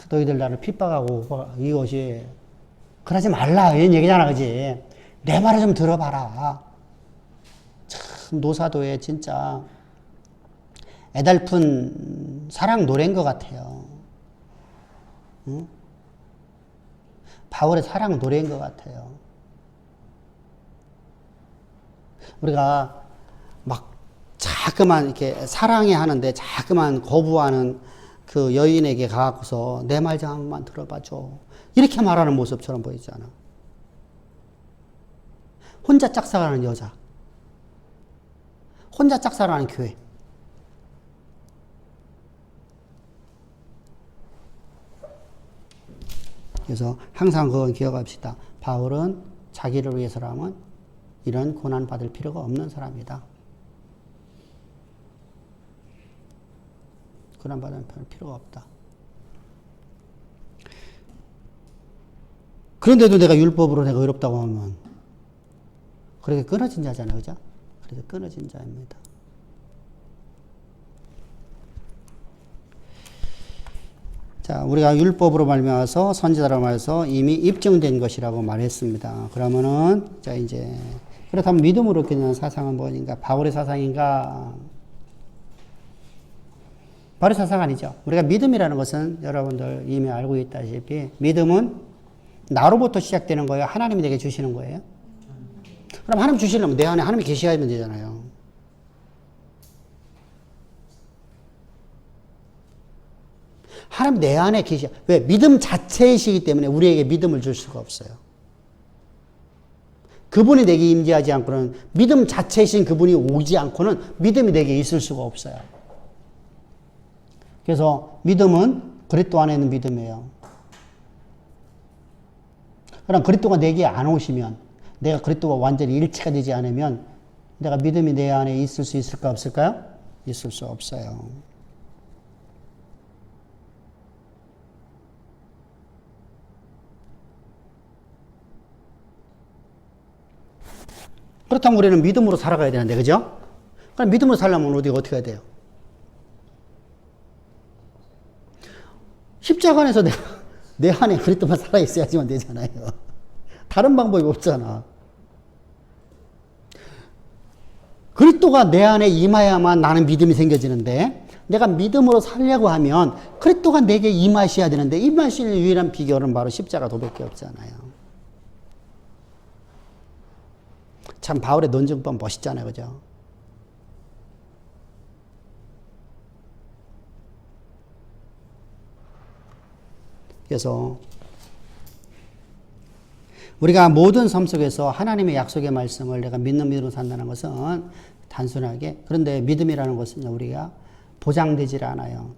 너희들 나를 핍박하고 이것이 그러지 말라. 이런 얘기잖아. 그지? 내 말을 좀 들어봐라. 참 노사도에 진짜 애달픈 사랑 노래인 것 같아요. 응? 바울의 사랑 노래인 것 같아요. 우리가 막 자꾸만 이렇게 사랑해 하는데 자꾸만 거부하는 그 여인에게 가고서 내 말 좀 한 번만 들어봐줘. 이렇게 말하는 모습처럼 보이잖아. 혼자 짝사랑하는 여자. 혼자 짝사랑하는 교회. 그래서 항상 그건 기억합시다. 바울은 자기를 위해서라면 이런 고난 받을 필요가 없는 사람이다. 고난 받을 필요가 없다. 그런데도 내가 율법으로 내가 의롭다고 하면 그렇게 끊어진 자잖아요. 그죠? 그래서 끊어진 자입니다. 자, 우리가 율법으로 말미암아서 선지자로 말해서 이미 입증된 것이라고 말했습니다. 그러면은 자 이제 그렇다면 믿음으로 그냥 사상은 뭐인가? 바울의 사상인가? 바울의 사상 아니죠. 우리가 믿음이라는 것은 여러분들 이미 알고 있다시피 믿음은 나로부터 시작되는 거예요. 하나님이 내게 주시는 거예요. 그럼 하나님 주시려면 내 안에 하나님이 계셔야 되잖아요. 하나님 내 안에 계셔. 왜? 믿음 자체이시기 때문에 우리에게 믿음을 줄 수가 없어요. 그분이 내게 임재하지 않고는 믿음 자체이신 그분이 오지 않고는 믿음이 내게 있을 수가 없어요. 그래서 믿음은 그리스도 안에 있는 믿음이에요. 그럼 그리스도가 내게 안 오시면 내가 그리스도가 완전히 일치가 되지 않으면 내가 믿음이 내 안에 있을 수 있을까 없을까요? 있을 수 없어요. 그렇다면 우리는 믿음으로 살아가야 되는데, 그죠? 그럼 믿음으로 살려면 어떻게 해야 돼요? 십자가 안에서 내 안에 그리스도만 살아있어야지만 되잖아요. 다른 방법이 없잖아. 그리스도가 내 안에 임하야만 나는 믿음이 생겨지는데 내가 믿음으로 살려고 하면 그리스도가 내게 임하셔야 되는데 임하실 유일한 비결은 바로 십자가 도밖에 없잖아요. 참 바울의 논증법 멋있잖아요. 그죠? 그래서 우리가 모든 삶 속에서 하나님의 약속의 말씀을 내가 믿는 믿음으로 산다는 것은 단순하게 그런데 믿음이라는 것은 우리가 보장되질 않아요.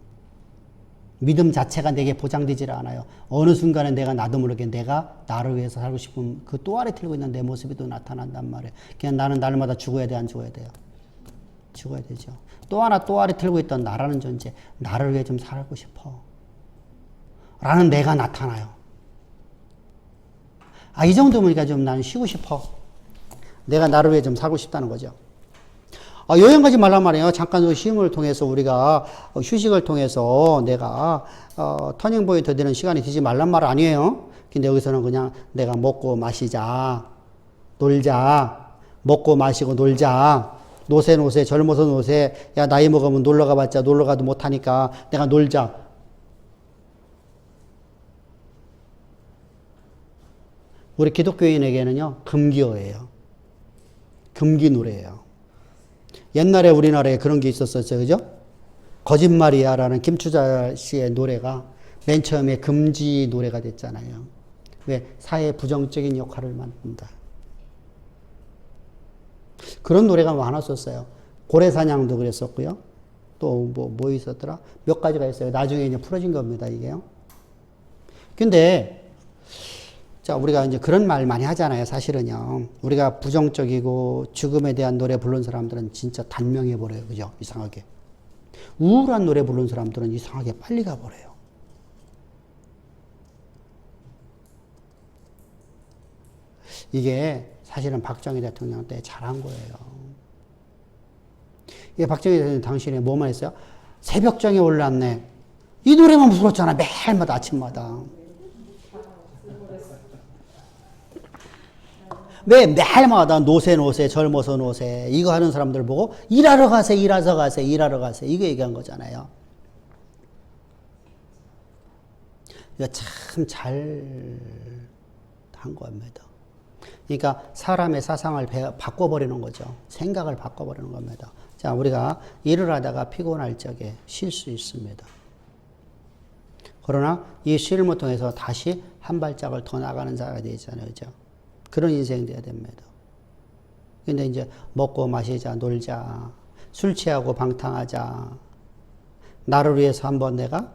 믿음 자체가 내게 보장되질 않아요. 어느 순간에 내가 나도 모르게 내가 나를 위해서 살고 싶은 그 또 아래 들고 있는 내 모습이 또 나타난단 말이에요. 그냥 나는 날마다 죽어야 돼, 안 죽어야 돼요? 죽어야 되죠. 또 하나 또 아래 들고 있던 나라는 존재, 나를 위해 좀 살고 싶어 라는 내가 나타나요. 이 정도면 좀 나는 쉬고 싶어. 내가 나를 위해 좀 살고 싶다는 거죠. 여행 가지 말란 말이에요. 잠깐 쉼을 통해서 우리가 휴식을 통해서 내가 터닝포인트 되는 시간이 되지 말란 말 아니에요. 근데 여기서는 그냥 내가 먹고 마시자, 놀자, 먹고 마시고 놀자, 노세 젊어서 노세, 야 나이 먹으면 놀러 가봤자 놀러 가도 못하니까 내가 놀자. 우리 기독교인에게는요 금기어예요. 금기 노래예요. 옛날에 우리나라에 그런 게 있었었죠. 그죠? 거짓말이야 라는 김추자 씨의 노래가 맨 처음에 금지 노래가 됐잖아요. 왜? 사회에 부정적인 역할을 만든다. 그런 노래가 많았었어요. 고래사냥도 그랬었고요. 또 뭐 있었더라? 몇 가지가 있어요. 나중에 이제 풀어진 겁니다, 이게요. 근데 자, 우리가 이제 그런 말 많이 하잖아요. 사실은요. 우리가 부정적이고 죽음에 대한 노래 부르는 사람들은 진짜 단명해 버려요. 그죠? 이상하게. 우울한 노래 부르는 사람들은 이상하게 빨리 가버려요. 이게 사실은 박정희 대통령 때 잘한 거예요. 이게 박정희 대통령 당시에 뭐만 했어요? 새벽정에 올랐네. 이 노래만 불렀잖아. 매일마다 아침마다. 왜 매일마다 노세 젊어서 노세 이거 하는 사람들 보고 일하러 가세 이거 얘기한 거잖아요. 이거 참 잘 한 겁니다. 그러니까 사람의 사상을 바꿔버리는 거죠. 생각을 바꿔버리는 겁니다. 자, 우리가 일을 하다가 피곤할 적에 쉴 수 있습니다. 그러나 이 쉼을 통해서 다시 한 발짝을 더 나가는 자가 되잖아요. 그죠? 그런 인생 돼야 됩니다. 근데 이제 먹고 마시자, 놀자, 술 취하고 방탕하자. 나를 위해서 한번 내가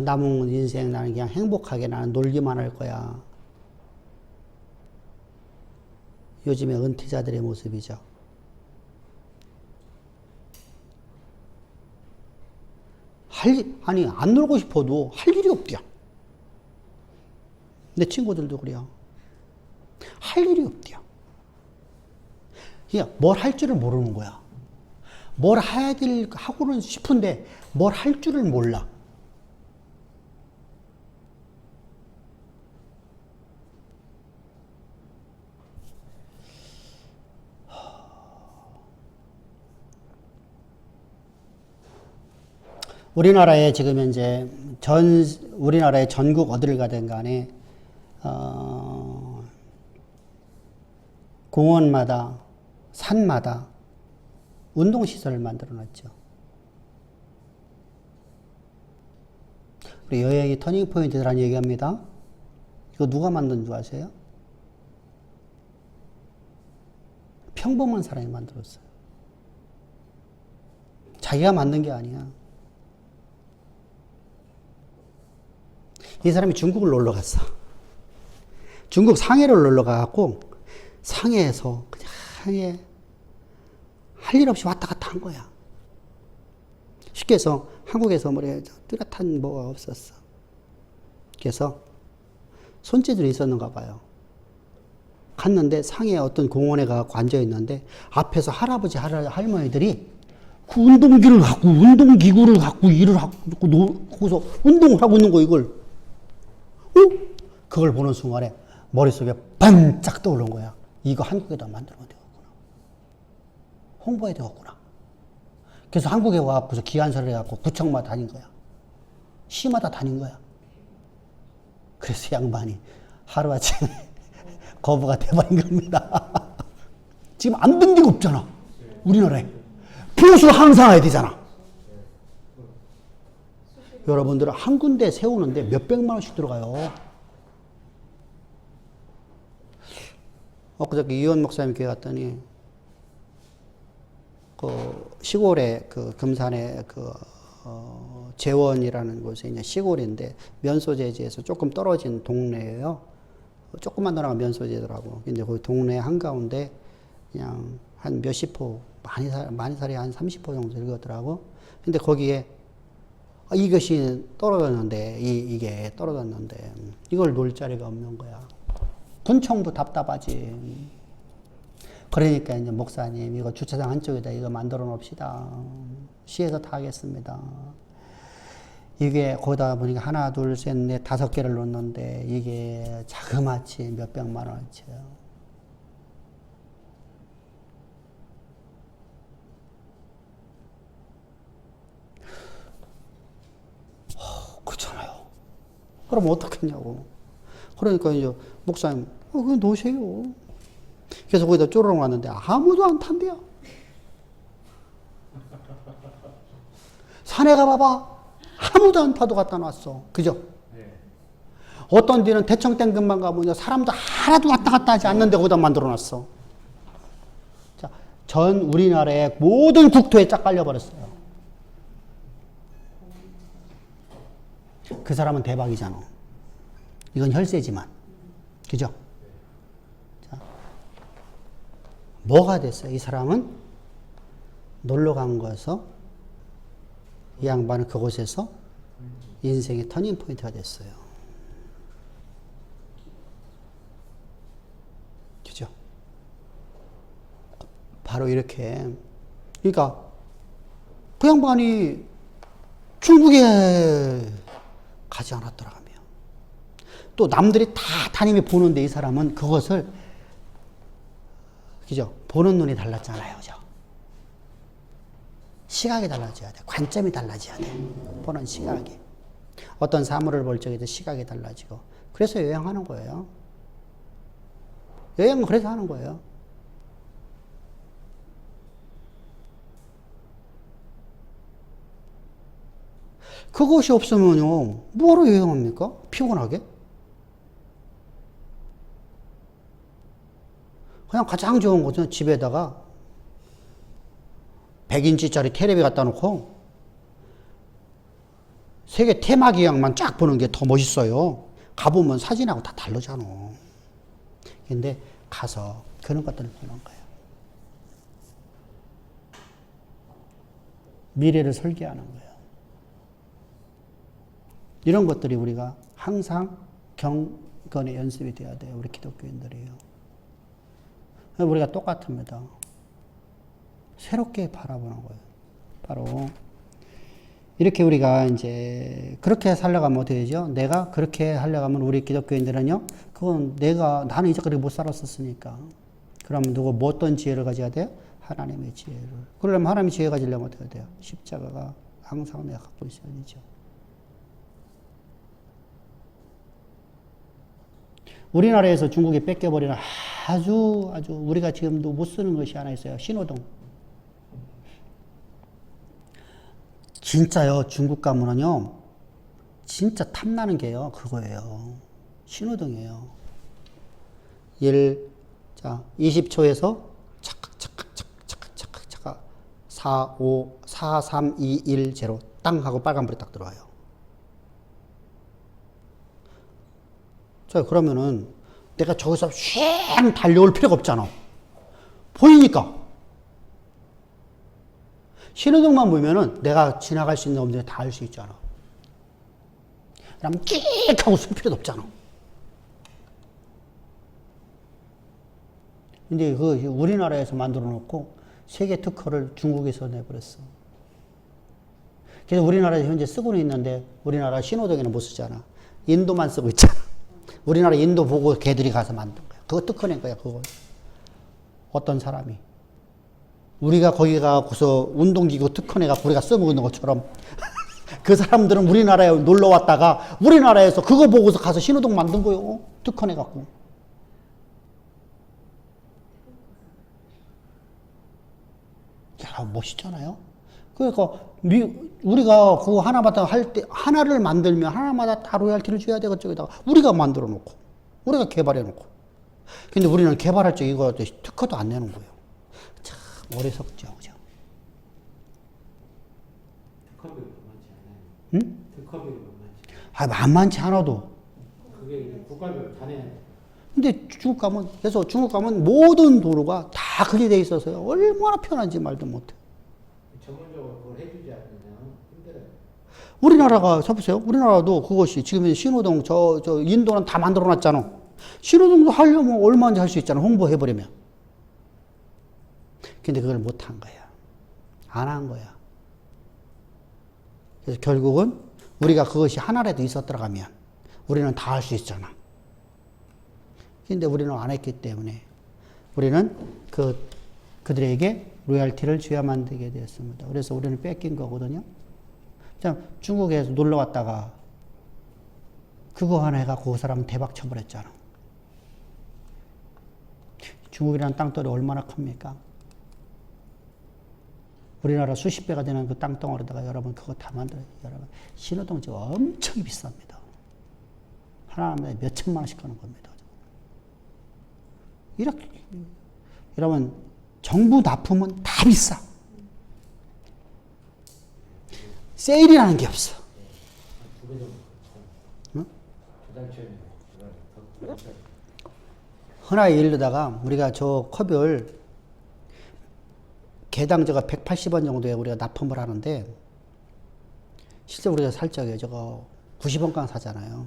남은 인생 나는 그냥 행복하게 나는 놀기만 할 거야. 요즘의 은퇴자들의 모습이죠. 아니, 안 놀고 싶어도 할 일이 없대요. 내 친구들도 그래요. 할 일이 없대요. 그냥 뭘 할 줄을 모르는 거야. 뭘 해야 될, 하고는 싶은데 뭘 할 줄을 몰라. 우리나라에 지금 현재 우리나라의 전국 어디를 가든 간에, 공원마다, 산마다 운동시설을 만들어 놨죠. 우리 여행이 터닝포인트라는 얘기합니다. 이거 누가 만든 줄 아세요? 평범한 사람이 만들었어요. 자기가 만든 게 아니야. 이 사람이 중국을 놀러 갔어. 중국 상해를 놀러 가갖고 상해에서 그냥 할 일 없이 왔다 갔다 한 거야. 쉽게 해서 한국에서 뭐래 뚜렷한 뭐가 없었어. 그래서 손재주는 있었는가 봐요. 갔는데 상해 어떤 공원에 가서 앉아 있는데 앞에서 할아버지 할머니들이 그 운동기를 갖고 운동기구를 갖고 일을 하고 거기서 운동을 하고 있는 거 이걸. 그걸 보는 순간에 머릿속에 반짝 떠오른 거야. 이거 한국에다 만들어야 되겠구나. 홍보해야 되겠구나. 그래서 한국에 와서 기안설을 해갖고 구청마다 다닌 거야. 시마다 다닌 거야. 그래서 양반이 하루아침에 거부가 돼버린 겁니다. 지금 안 된 데가 없잖아. 우리나라에. 보수 항상해야 되잖아. 여러분들은 한 군데 세우는데 몇백만 원씩 들어가요. 엊그저께 이원 목사님 교회 갔더니 그 시골에 그 금산에 그 재원이라는 곳에 있는 시골인데 면소재지에서 조금 떨어진 동네예요. 조금만 더 나가면 면소재더라고. 근데 그 동네 한가운데 그냥 한 몇십 호 많이 살이 한 30호 정도 들거더라고. 근데 거기에 이것이 떨어졌는데 이게 떨어졌는데 이걸 놓을 자리가 없는 거야. 군청도 답답하지. 그러니까 이제 목사님 이거 주차장 한쪽에다 이거 만들어 놓읍시다. 시에서 다 하겠습니다. 이게 거기다 보니까 하나 둘 셋 넷 다섯 개를 놓는데 이게 자그마치 몇백만 원어치예요. 그렇잖아요. 그럼 어떻겠냐고. 그러니까 이제 목사님, 그냥 놓으세요. 그래서 거기다 쪼르륵 놨는데 아무도 안 탄대요. 산에 가봐봐. 아무도 안 타도 갖다 놨어. 그죠? 네. 어떤 데는 대청땡금만 가보면 사람도 하나도 왔다 갔다 하지 않는데 거기다 만들어 놨어. 자, 전 우리나라의 모든 국토에 쫙 깔려버렸어요. 그 사람은 대박이잖아. 이건 혈세지만. 그죠? 자, 뭐가 됐어요? 이 사람은 놀러 간 거여서 이 양반은 그곳에서 인생의 터닝 포인트가 됐어요. 그죠? 바로 이렇게. 그러니까 그 양반이 중국에 가지 않았더라며. 또 남들이 다 다니며 보는데 이 사람은 그것을, 그죠? 보는 눈이 달랐잖아요. 그죠? 시각이 달라져야 돼. 관점이 달라져야 돼. 보는 시각이. 어떤 사물을 볼 적에도 시각이 달라지고. 그래서 여행하는 거예요. 여행은 그래서 하는 거예요. 그것이 없으면요, 뭐하러 여행합니까? 피곤하게? 그냥 가장 좋은 것은 집에다가 100인치짜리 테레비 갖다 놓고 세계 테마기왕만 쫙 보는 게 더 멋있어요. 가보면 사진하고 다 다르잖아. 근데 가서 그런 것들을 보는 거예요. 미래를 설계하는 거예요. 이런 것들이 우리가 항상 경건의 연습이 돼야 돼요. 우리 기독교인들이요. 우리가 똑같습니다. 새롭게 바라보는 거예요. 바로 이렇게 우리가 이제 그렇게 살려가면 어떻게 되죠? 내가 그렇게 하려가면 우리 기독교인들은요, 그건 나는 이제까지 못 살았었으니까. 그러면 누구 뭐 어떤 지혜를 가져야 돼요? 하나님의 지혜를. 그러려면 하나님의 지혜 가지려면 어떻게 돼요? 십자가가 항상 내가 갖고 있어야 되죠. 우리나라에서 중국이 뺏겨버리는 아주 우리가 지금도 못 쓰는 것이 하나 있어요. 신호등. 진짜요. 중국 가면은요. 진짜 탐나는 게요. 그거예요. 신호등이에요. 20초에서 착각 4, 5, 4, 3, 2, 1, 0 땅 하고 빨간불이 딱 들어와요. 자, 그러면은 내가 저기서 쉥 달려올 필요가 없잖아. 보이니까. 신호등만 보면은 내가 지나갈 수 있는 엄들이 다 알 수 있잖아. 그럼 끽 하고 쓸 필요도 없잖아. 근데 그 우리나라에서 만들어 놓고 세계 특허를 중국에서 내버렸어. 그래서 우리나라에서 현재 쓰고는 있는데 우리나라 신호등에는 못 쓰잖아. 인도만 쓰고 있잖아. 우리나라 인도 보고 걔들이 가서 만든 거야. 그거 특허 낸 거야, 그거. 어떤 사람이. 우리가 거기 가고서 운동기구 특허 내갖고 우리가 써먹는 것처럼 그 사람들은 우리나라에 놀러 왔다가 우리나라에서 그거 보고서 가서 신호등 만든 거요. 특허 내갖고. 야, 멋있잖아요? 그러니까, 우리가 그거 하나마다 할 때, 하나를 만들면 하나마다 다 로얄티를 줘야 되겠죠. 우리가 만들어 놓고, 우리가 개발해 놓고. 근데 우리는 개발할 적 이거 특허도 안 내는 거예요. 참, 어리석죠. 그죠? 특허비가 만만치 않아요. 응? 특허비가 만만치 아, 만만치 않아도. 그게 국가별로 다 내야 돼. 근데 중국 가면 모든 도로가 다 그게 돼 있어서요. 얼마나 편한지 말도 못해. 전문적으로 그걸 해주지 않으면 힘들어요. 우리나라가, 쳐보세요. 우리나라도 그것이 지금 신호등, 인도는 다 만들어 놨잖아. 신호등도 하려면 얼마든지 할 수 있잖아. 홍보해버리면. 근데 그걸 못 한 거야. 안 한 거야. 그래서 결국은 우리가 그것이 하나라도 있었더라면 우리는 다 할 수 있잖아. 근데 우리는 안 했기 때문에 우리는 그들에게 로얄티를 줘야만 되게 되었습니다. 그래서 우리는 뺏긴 거거든요. 자, 중국에서 놀러 왔다가 그거 하나 해갖고 그 사람은 대박 쳐버렸잖아. 중국이라는 땅덩어리 얼마나 큽니까? 우리나라 수십 배가 되는 그 땅덩어리다가 여러분 그거 다 만들어요. 여러분 신호등 지금 엄청 비쌉니다. 하나에 몇 천만 원씩 하는 겁니다. 이렇게 여러분 정부 납품은 다 비싸. 세일이라는 게 없어. 두배 정도. 응? 두달 전에. 하나의 예를 들다가 우리가 저 컵을 개당 저가 180원 정도에 우리가 납품을 하는데 실제 우리가 살 적에 저거 90원까지 사잖아요.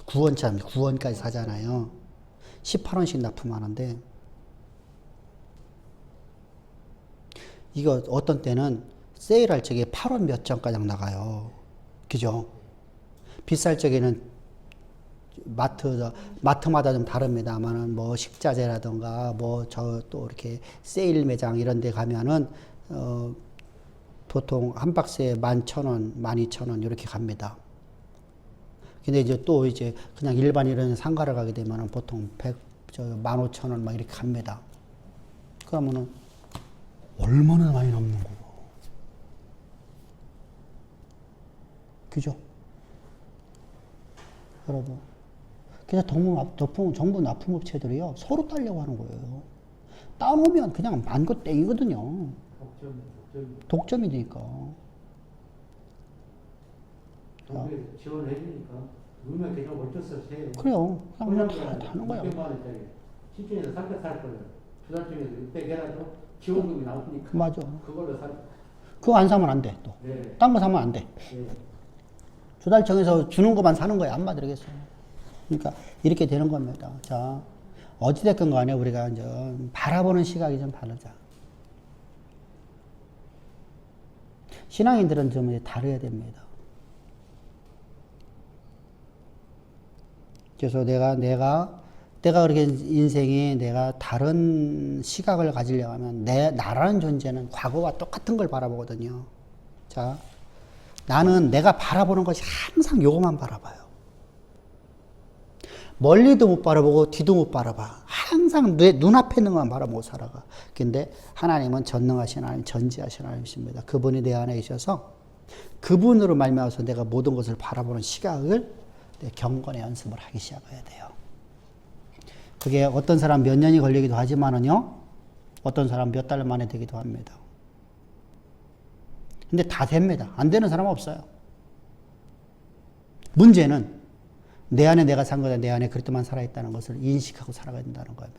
9원짜리 9원까지 사잖아요. 18원씩 납품하는데 이거 어떤 때는 세일할 적에 8원 몇 점까지 나가요. 그죠? 비쌀 적에는 마트마다 좀 다릅니다만은 뭐 식자재라든가 뭐 저 또 이렇게 세일 매장 이런 데 가면은 보통 한 박스에 11,000원, 12,000원 이렇게 갑니다. 근데 이제 또 이제 그냥 일반 이런 상가를 가게 되면은 보통 15,000원 막 이렇게 갑니다. 그러면은 얼마나 많이 남는 거고. 그죠? 여러분. 그래서 정부 납품업체들이요 서로 따려고 하는 거예요. 따놓으면 그냥 만고 땡이거든요. 독점이 되니까. 정부에서 지원을 해주니까 누르면 그냥 어쩔 수 없이 해요. 그래요. 그냥 다 하는 거야. 600만 원짜리 시중에서 살 거예요. 두 달 중에서 600개라도 지원금이 나오니까 맞아. 그걸로 사. 그거 안 사면 안 돼. 또. 네. 딴 거 사면 안 돼. 네. 조달청에서 주는 것만 사는 거야. 안 받으겠어요. 그러니까 이렇게 되는 겁니다. 자, 어찌됐건 간에 우리가 이제 바라보는 시각이 좀 다르자. 신앙인들은 좀 다르야 됩니다. 그래서 내가 그렇게 인생에 내가 다른 시각을 가지려고 하면 나라는 존재는 과거와 똑같은 걸 바라보거든요. 자, 나는 내가 바라보는 것이 항상 요것만 바라봐요. 멀리도 못 바라보고 뒤도 못 바라봐. 항상 내 눈앞에 있는 것만 바라보고 살아가. 근데 하나님은 전능하신 하나님, 전지하신 하나님이십니다. 그분이 내 안에 계셔서 그분으로 말미암아서 내가 모든 것을 바라보는 시각을 내 경건의 연습을 하기 시작해야 돼요. 그게 어떤 사람 몇 년이 걸리기도 하지만은요, 어떤 사람 몇 달 만에 되기도 합니다. 근데 다 됩니다. 안 되는 사람 없어요. 문제는 내 안에 내가 산 거다. 내 안에 그리스도만 살아있다는 것을 인식하고 살아가야 된다는 거예요.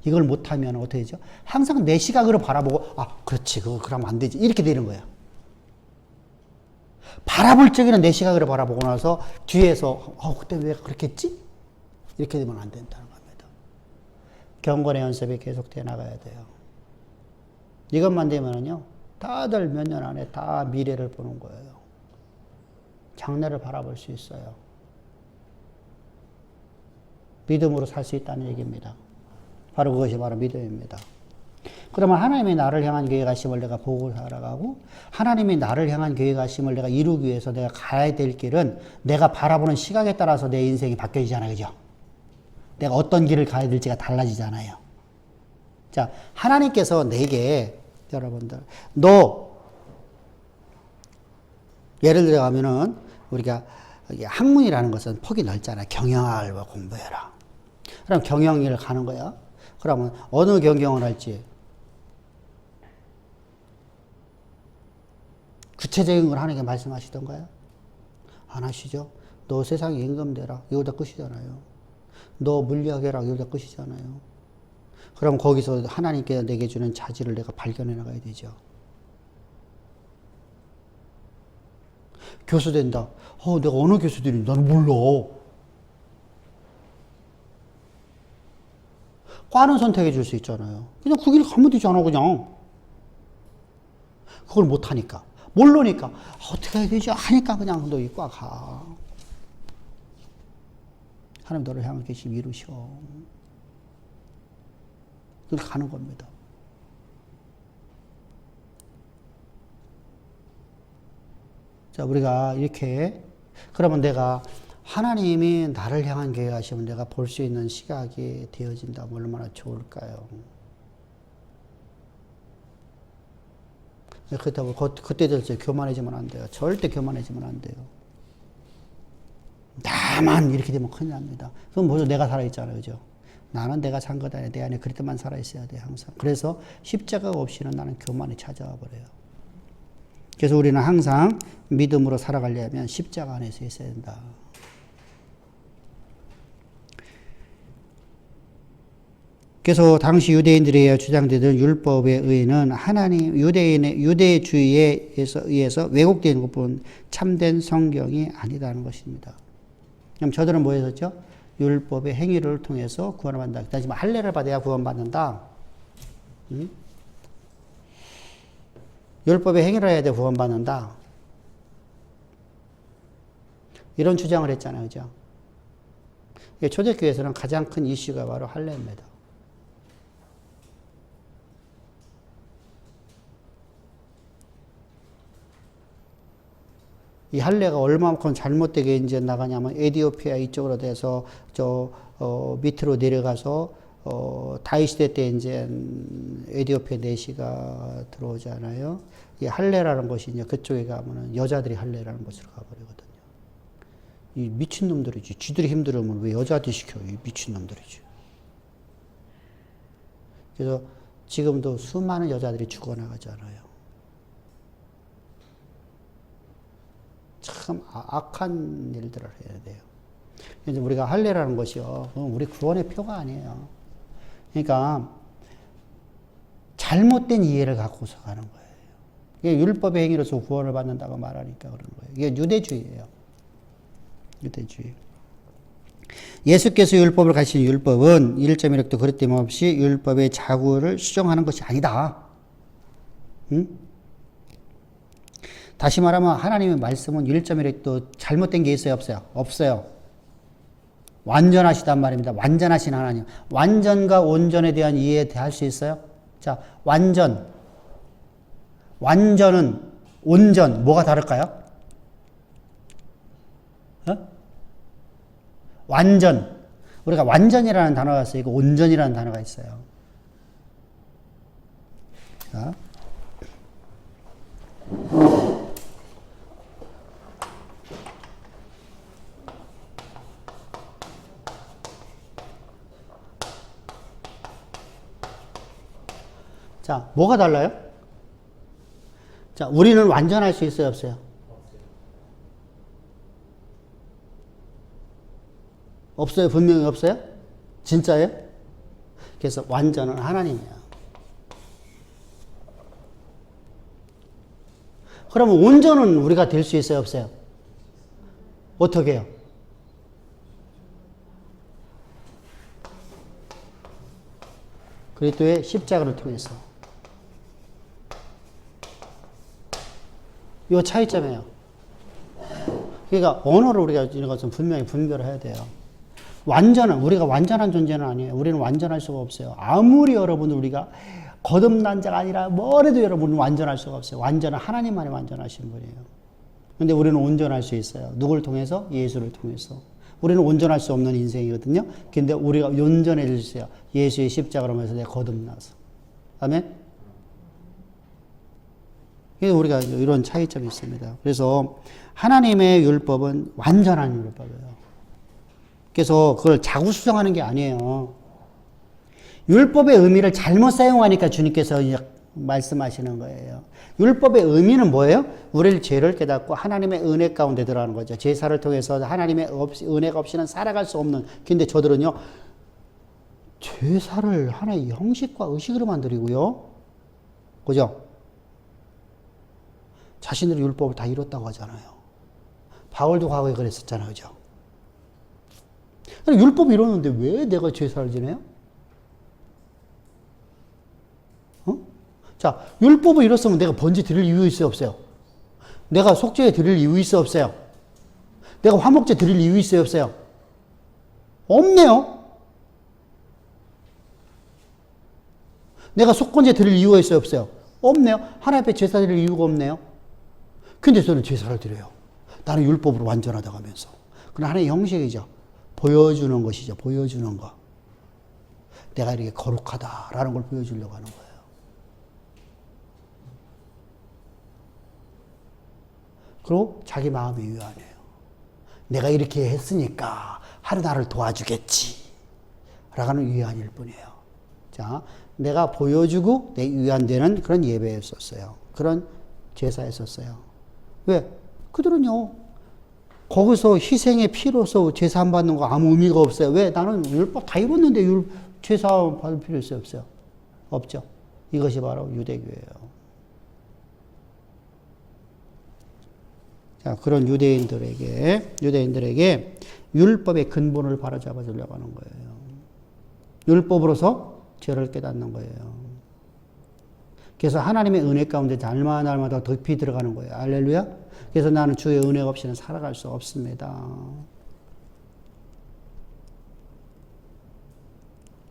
이걸 못하면 어떻게 되죠? 항상 내 시각으로 바라보고, 아, 그렇지. 그러면 안 되지. 이렇게 되는 거예요. 바라볼 적에는 내 시각으로 바라보고 나서 뒤에서, 그때 왜 그렇게 했지? 이렇게 되면 안 된다는 겁니다. 경건의 연습이 계속돼 나가야 돼요. 이것만 되면은요, 다들 몇 년 안에 다 미래를 보는 거예요. 장래를 바라볼 수 있어요. 믿음으로 살 수 있다는 얘기입니다. 바로 그것이 바로 믿음입니다. 그러면 하나님이 나를 향한 계획하심을 내가 보고 살아가고, 하나님이 나를 향한 계획하심을 내가 이루기 위해서 내가 가야 될 길은 내가 바라보는 시각에 따라서 내 인생이 바뀌어지잖아요. 그죠? 내가 어떤 길을 가야 될지가 달라지잖아요. 자, 하나님께서 내게, 여러분들, 예를 들어 가면은, 우리가, 학문이라는 것은 폭이 넓잖아요. 경영을 공부해라. 그럼 경영을 가는 거야. 그러면 어느 경영을 할지. 구체적인 걸 하나님께 말씀하시던가요? 안 하시죠? 너 세상에 임금 되라. 이거 다 끝이잖아요. 너 물리학해라. 이거 다 끝이잖아요. 그럼 거기서 하나님께 내게 주는 자질을 내가 발견해 나가야 되죠. 교수 된다. 내가 어느 교수들인지 나는 몰라. 과는 선택해 줄 수 있잖아요. 그냥 그 길 가면 되잖아, 그냥. 그걸 못하니까. 모르니까. 어떻게 해야 되지? 하니까 그냥 너 이 과 가. 하나님 너를 향한 계심 이루셔. 그렇게 가는 겁니다. 자, 우리가 이렇게, 그러면 내가 하나님이 나를 향한 계획하시면 내가 볼 수 있는 시각이 되어진다면 얼마나 좋을까요? 그렇다고 그때 될때 교만해지면 안 돼요. 절대 교만해지면 안 돼요. 나만 이렇게 되면 큰일 납니다. 그럼 먼저 내가 살아있잖아요. 그죠? 나는 내가 산 거다. 내 안에 그리스도만 살아있어야 돼, 항상. 그래서 십자가가 없이는 나는 교만이 찾아와 버려요. 그래서 우리는 항상 믿음으로 살아가려면 십자가 안에서 있어야 된다. 그래서 당시 유대인들이 주장되던 율법에 의해는 하나님, 유대주의에 의해서 왜곡된 것뿐 참된 성경이 아니다는 것입니다. 그럼 저들은 뭐 했었죠? 율법의 행위를 통해서 구원을 받는다. 그다음에 할례를 받아야 구원받는다. 율법의 행위를 해야 돼 구원받는다. 이런 주장을 했잖아요. 그죠? 초대교회에서는 가장 큰 이슈가 바로 할례입니다. 이 할례가 얼마만큼 잘못되게 이제 나가냐면 에티오피아 이쪽으로 돼서 밑으로 내려가서 다윗 시대 때 이제 에티오피아 내시가 들어오잖아요. 이 할례라는 것이 이제 그쪽에 가면은 여자들이 할례라는 것으로 가버리거든요. 이 미친놈들이지. 쥐들이 힘들으면 왜 여자한테 시켜? 이 미친놈들이지. 그래서 지금도 수많은 여자들이 죽어나가잖아요. 참 악한 일들을 해야 돼요. 그래서 우리가 할례라는 것이요, 우리 구원의 표가 아니에요. 그러니까 잘못된 이해를 갖고서 가는 거예요. 이게 율법의 행위로서 구원을 받는다고 말하니까 그런 거예요. 이게 유대주의예요. 유대주의. 예수께서 율법을 가르친 율법은 1.1획도 그릇됨 없이 율법의 자구를 수정하는 것이 아니다. 응? 다시 말하면 하나님의 말씀은 1.1획도 잘못된 게 있어요? 없어요? 없어요. 완전하시단 말입니다. 완전하신 하나님. 완전과 온전에 대한 이해 할 수 있어요? 자, 완전은 온전, 뭐가 다를까요? 어? 완전. 우리가 완전이라는 단어가 있어요. 온전이라는 단어가 있어요. 자. 자, 뭐가 달라요? 자, 우리는 완전할 수 있어요, 없어요? 없어요? 분명히 없어요? 진짜예요? 그래서 완전은 하나님이에요. 그러면 온전은 우리가 될 수 있어요, 없어요? 어떻게 해요? 그리스도의 십자가를 통해서. 이 차이점이에요. 그러니까 언어를 우리가 이런 것은 분명히 분별을 해야 돼요. 우리가 완전한 존재는 아니에요. 우리는 완전할 수가 없어요. 아무리 여러분들 우리가 거듭난 자가 아니라 뭐래도 여러분은 완전할 수가 없어요. 완전한 하나님만이 완전하신 분이에요. 근데 우리는 온전할 수 있어요. 누굴 통해서? 예수를 통해서. 우리는 온전할 수 없는 인생이거든요. 근데 우리가 온전해질 수 있어요. 예수의 십자가로 해서 내가 거듭나서. 아멘? 그래서 우리가 이런 차이점이 있습니다. 그래서 하나님의 율법은 완전한 율법이에요. 그래서 그걸 자구수정하는 게 아니에요. 율법의 의미를 잘못 사용하니까 주님께서 말씀하시는 거예요. 율법의 의미는 뭐예요? 우리를 죄를 깨닫고 하나님의 은혜 가운데 들어가는 거죠. 제사를 통해서 하나님의 은혜가 없이는 살아갈 수 없는. 근데 저들은요, 제사를 하나의 형식과 의식으로 만들이고요. 그죠? 자신들이 율법을 다 이뤘다고 하잖아요. 바울도 과거에 그랬었잖아요. 그죠? 율법 이뤘는데 왜 내가 제사를 지내요? 어? 자, 율법을 이뤘으면 내가 번제 드릴 이유 있어요, 없어요? 내가 속죄 드릴 이유 있어요, 없어요? 내가 화목제 드릴 이유 있어요, 없어요? 없네요. 내가 속건제 드릴 이유가 있어요, 없어요? 없네요. 하나님 앞에 제사 드릴 이유가 없네요. 근데 저는 제사를 드려요. 나는 율법으로 완전하다고 하면서. 그건 하나의 형식이죠. 보여주는 것이죠. 보여주는 거. 내가 이렇게 거룩하다라는 걸 보여주려고 하는 거예요. 그리고 자기 마음이 유한해요. 내가 이렇게 했으니까 하루 나를 도와주겠지. 라고는 유한일 뿐이에요. 자, 내가 보여주고 내 유한되는 그런 예배였었어요. 그런 제사였었어요. 왜? 그들은요, 거기서 희생의 피로서 제사 안 받는 거 아무 의미가 없어요. 왜? 나는 율법 다 이뤘는데 제사 받을 필요 있어요, 없어요? 없죠. 이것이 바로 유대교예요. 자, 그런 유대인들에게 율법의 근본을 바로잡아 주려고 하는 거예요. 율법으로서 죄를 깨닫는 거예요. 그래서 하나님의 은혜 가운데 날마다 더 깊이 들어가는 거예요. 할렐루야. 그래서 나는 주의 은혜가 없이는 살아갈 수 없습니다.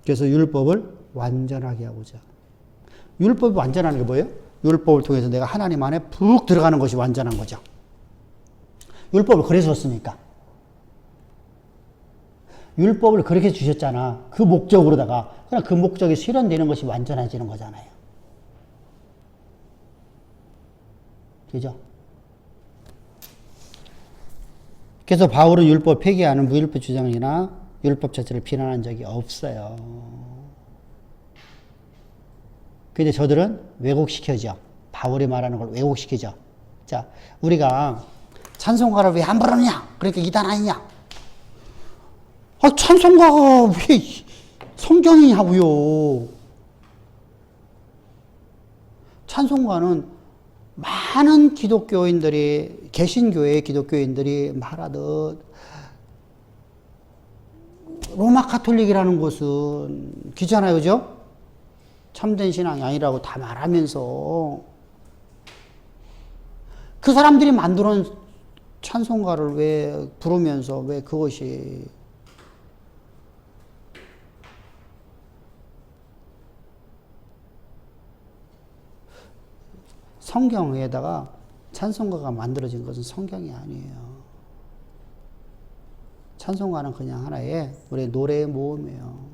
그래서 율법을 완전하게 하고자. 율법이 완전한 게 뭐예요? 율법을 통해서 내가 하나님 안에 푹 들어가는 것이 완전한 거죠. 율법을 그래서 썼으니까. 율법을 그렇게 주셨잖아. 그 목적으로다가. 그냥 그 목적이 실현되는 것이 완전해지는 거잖아요. 그죠? 그래서 바울은 율법 폐기하는 무율법 주장이나 율법 자체를 비난한 적이 없어요. 근데 저들은 왜곡시켜져. 바울이 말하는 걸 왜곡시키죠. 자, 우리가 찬송가를 왜 안 부르느냐? 그러니까 이단 아니냐? 아, 찬송가가 왜 성경이냐고요? 찬송가는 많은 기독교인들이, 개신교의 기독교인들이 말하듯 로마 카톨릭이라는 곳은 귀찮아요, 그죠? 참된 신앙이 아니라고 다 말하면서 그 사람들이 만들어낸 찬송가를 왜 부르면서 왜 그것이 성경에다가 찬송가가 만들어진 것은 성경이 아니에요. 찬송가는 그냥 하나의 우리 노래의 모음이에요.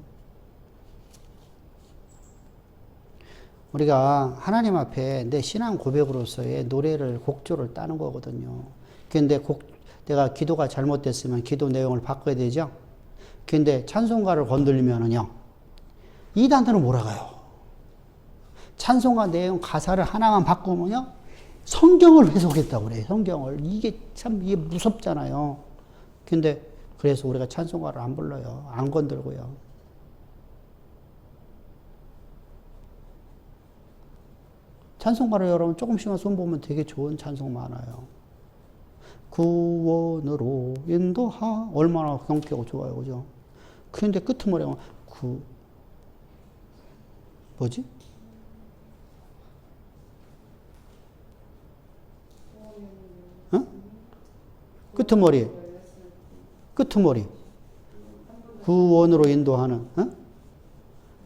우리가 하나님 앞에 내 신앙 고백으로서의 노래를, 곡조를 따는 거거든요. 근데 내가 기도가 잘못됐으면 기도 내용을 바꿔야 되죠? 근데 찬송가를 건들리면은요, 이단들은 몰아가요. 찬송가 내용 가사를 하나만 바꾸면요, 성경을 해석했다고 그래요. 성경을. 이게 참, 이게 무섭잖아요. 근데 그래서 우리가 찬송가를 안 불러요. 안 건들고요. 찬송가를 여러분 조금씩만 손보면 되게 좋은 찬송 많아요. 구원으로 인도하. 얼마나 경쾌하고 좋아요. 그죠? 그런데 끄트머리에 뭐지? 어? 끄트머리. 구원으로 인도하는, 어?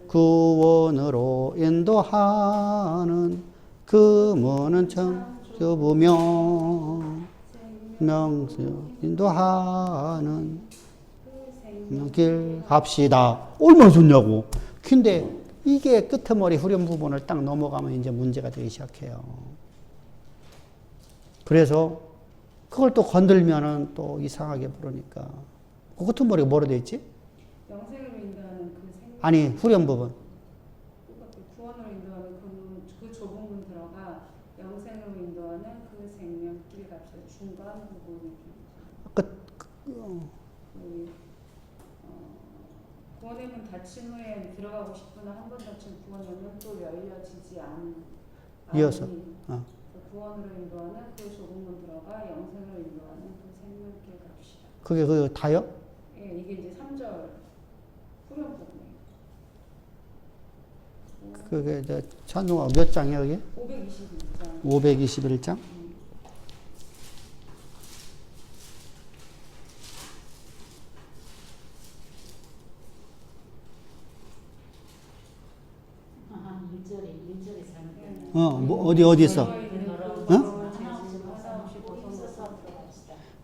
구원으로 인도하는 그 문은 참 좁으며 명수 인도하는 길 갑시다. 얼마나 좋냐고. 근데 이게 끄트머리 후렴 부분을 딱 넘어가면 이제 문제가 되기 시작해요. 그래서 그걸 또 건들면은 또 이상하게 부르니까. 그 끄트머리가 뭐로 돼 있지? 영생으로 인도하는 그 생명. 아니, 후렴 부분. 구원으로 인도하는 그 좁은 문 들어가 영생으로 인도하는 그 생명길 갑시다. 중간 부분이 구원의 문 닫힌 후에 들어가고 싶으나 한 번 닫힌 구원의 문은 또 열려지지 않은. 이어서. 구원으로 인도하는 그 좁은 문 들어가 영생으로 인도하는 그 생명길 갑시다. 그게 다요? 예, 이게 이제 3절 후렴 부분이에요. 그게 찬송가 몇 장이야, 그게? 521장. 521장? 어디 있어?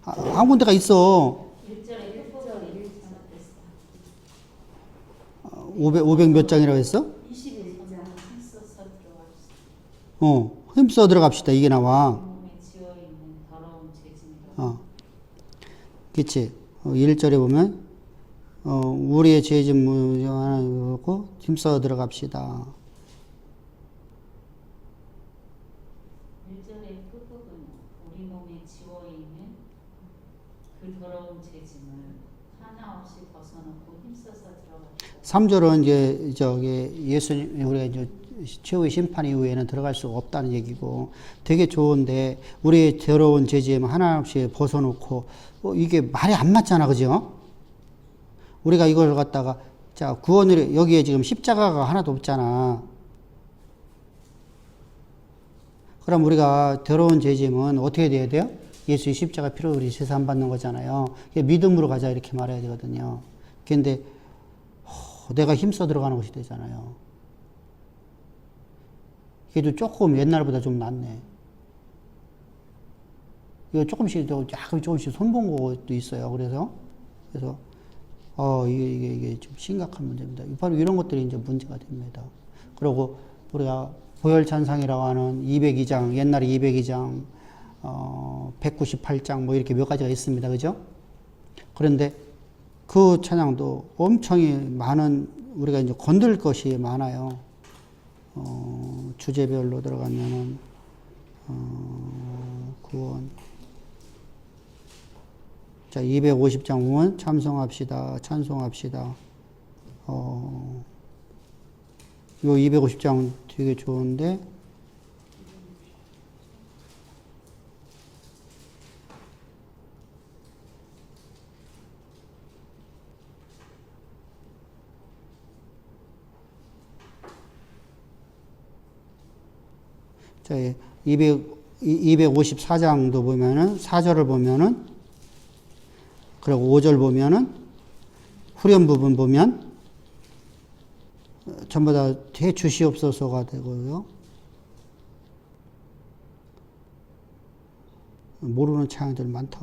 한 군데가 있어. 500 몇 장이라고 했어? 21장 힘써 들어갑시다. 이게 나와. 그치. 1절에 보면, 우리의 죄짐 무정하고 힘써 들어갑시다. 1절의 끝부분 우리 몸에 지워있는 그 더러운 죄짐을 하나 없이 벗어놓고 힘써서 들어갑시다. 3절은 이제 예수님 우리가 이제 최후의 심판 이후에는 들어갈 수가 없다는 얘기고 되게 좋은데 우리의 더러운 죄짐 하나 없이 벗어놓고 이게 말이 안 맞잖아, 그죠? 우리가 이걸 갖다가 자 구원을 여기에 지금 십자가가 하나도 없잖아. 그럼 우리가 더러운 죄짐은 어떻게 돼야 돼요? 예수의 십자가 피로 우리 제사함 받는 거잖아요. 믿음으로 가자 이렇게 말해야 되거든요. 그런데 내가 힘써 들어가는 것이 되잖아요. 그래도 조금 옛날보다 좀 낫네. 이거 조금씩 약간 조금씩 손본 것도 있어요. 그래서 이게 좀 심각한 문제입니다. 바로 이런 것들이 이제 문제가 됩니다. 그리고 우리가 보혈찬상이라고 하는 202장, 옛날에 202장, 198장 뭐 이렇게 몇 가지가 있습니다. 그죠? 그런데 그 찬양도 엄청이 많은, 우리가 이제 건들 것이 많아요. 주제별로 들어가면은, 구원. 자, 250장 보면 찬송합시다. 요 250장 되게 좋은데, 자, 254장도 보면은, 4절을 보면은, 그리고 5절 보면은, 후렴 부분 보면, 전부 다 대주시옵소서가 되고요. 모르는 찬양들 많다.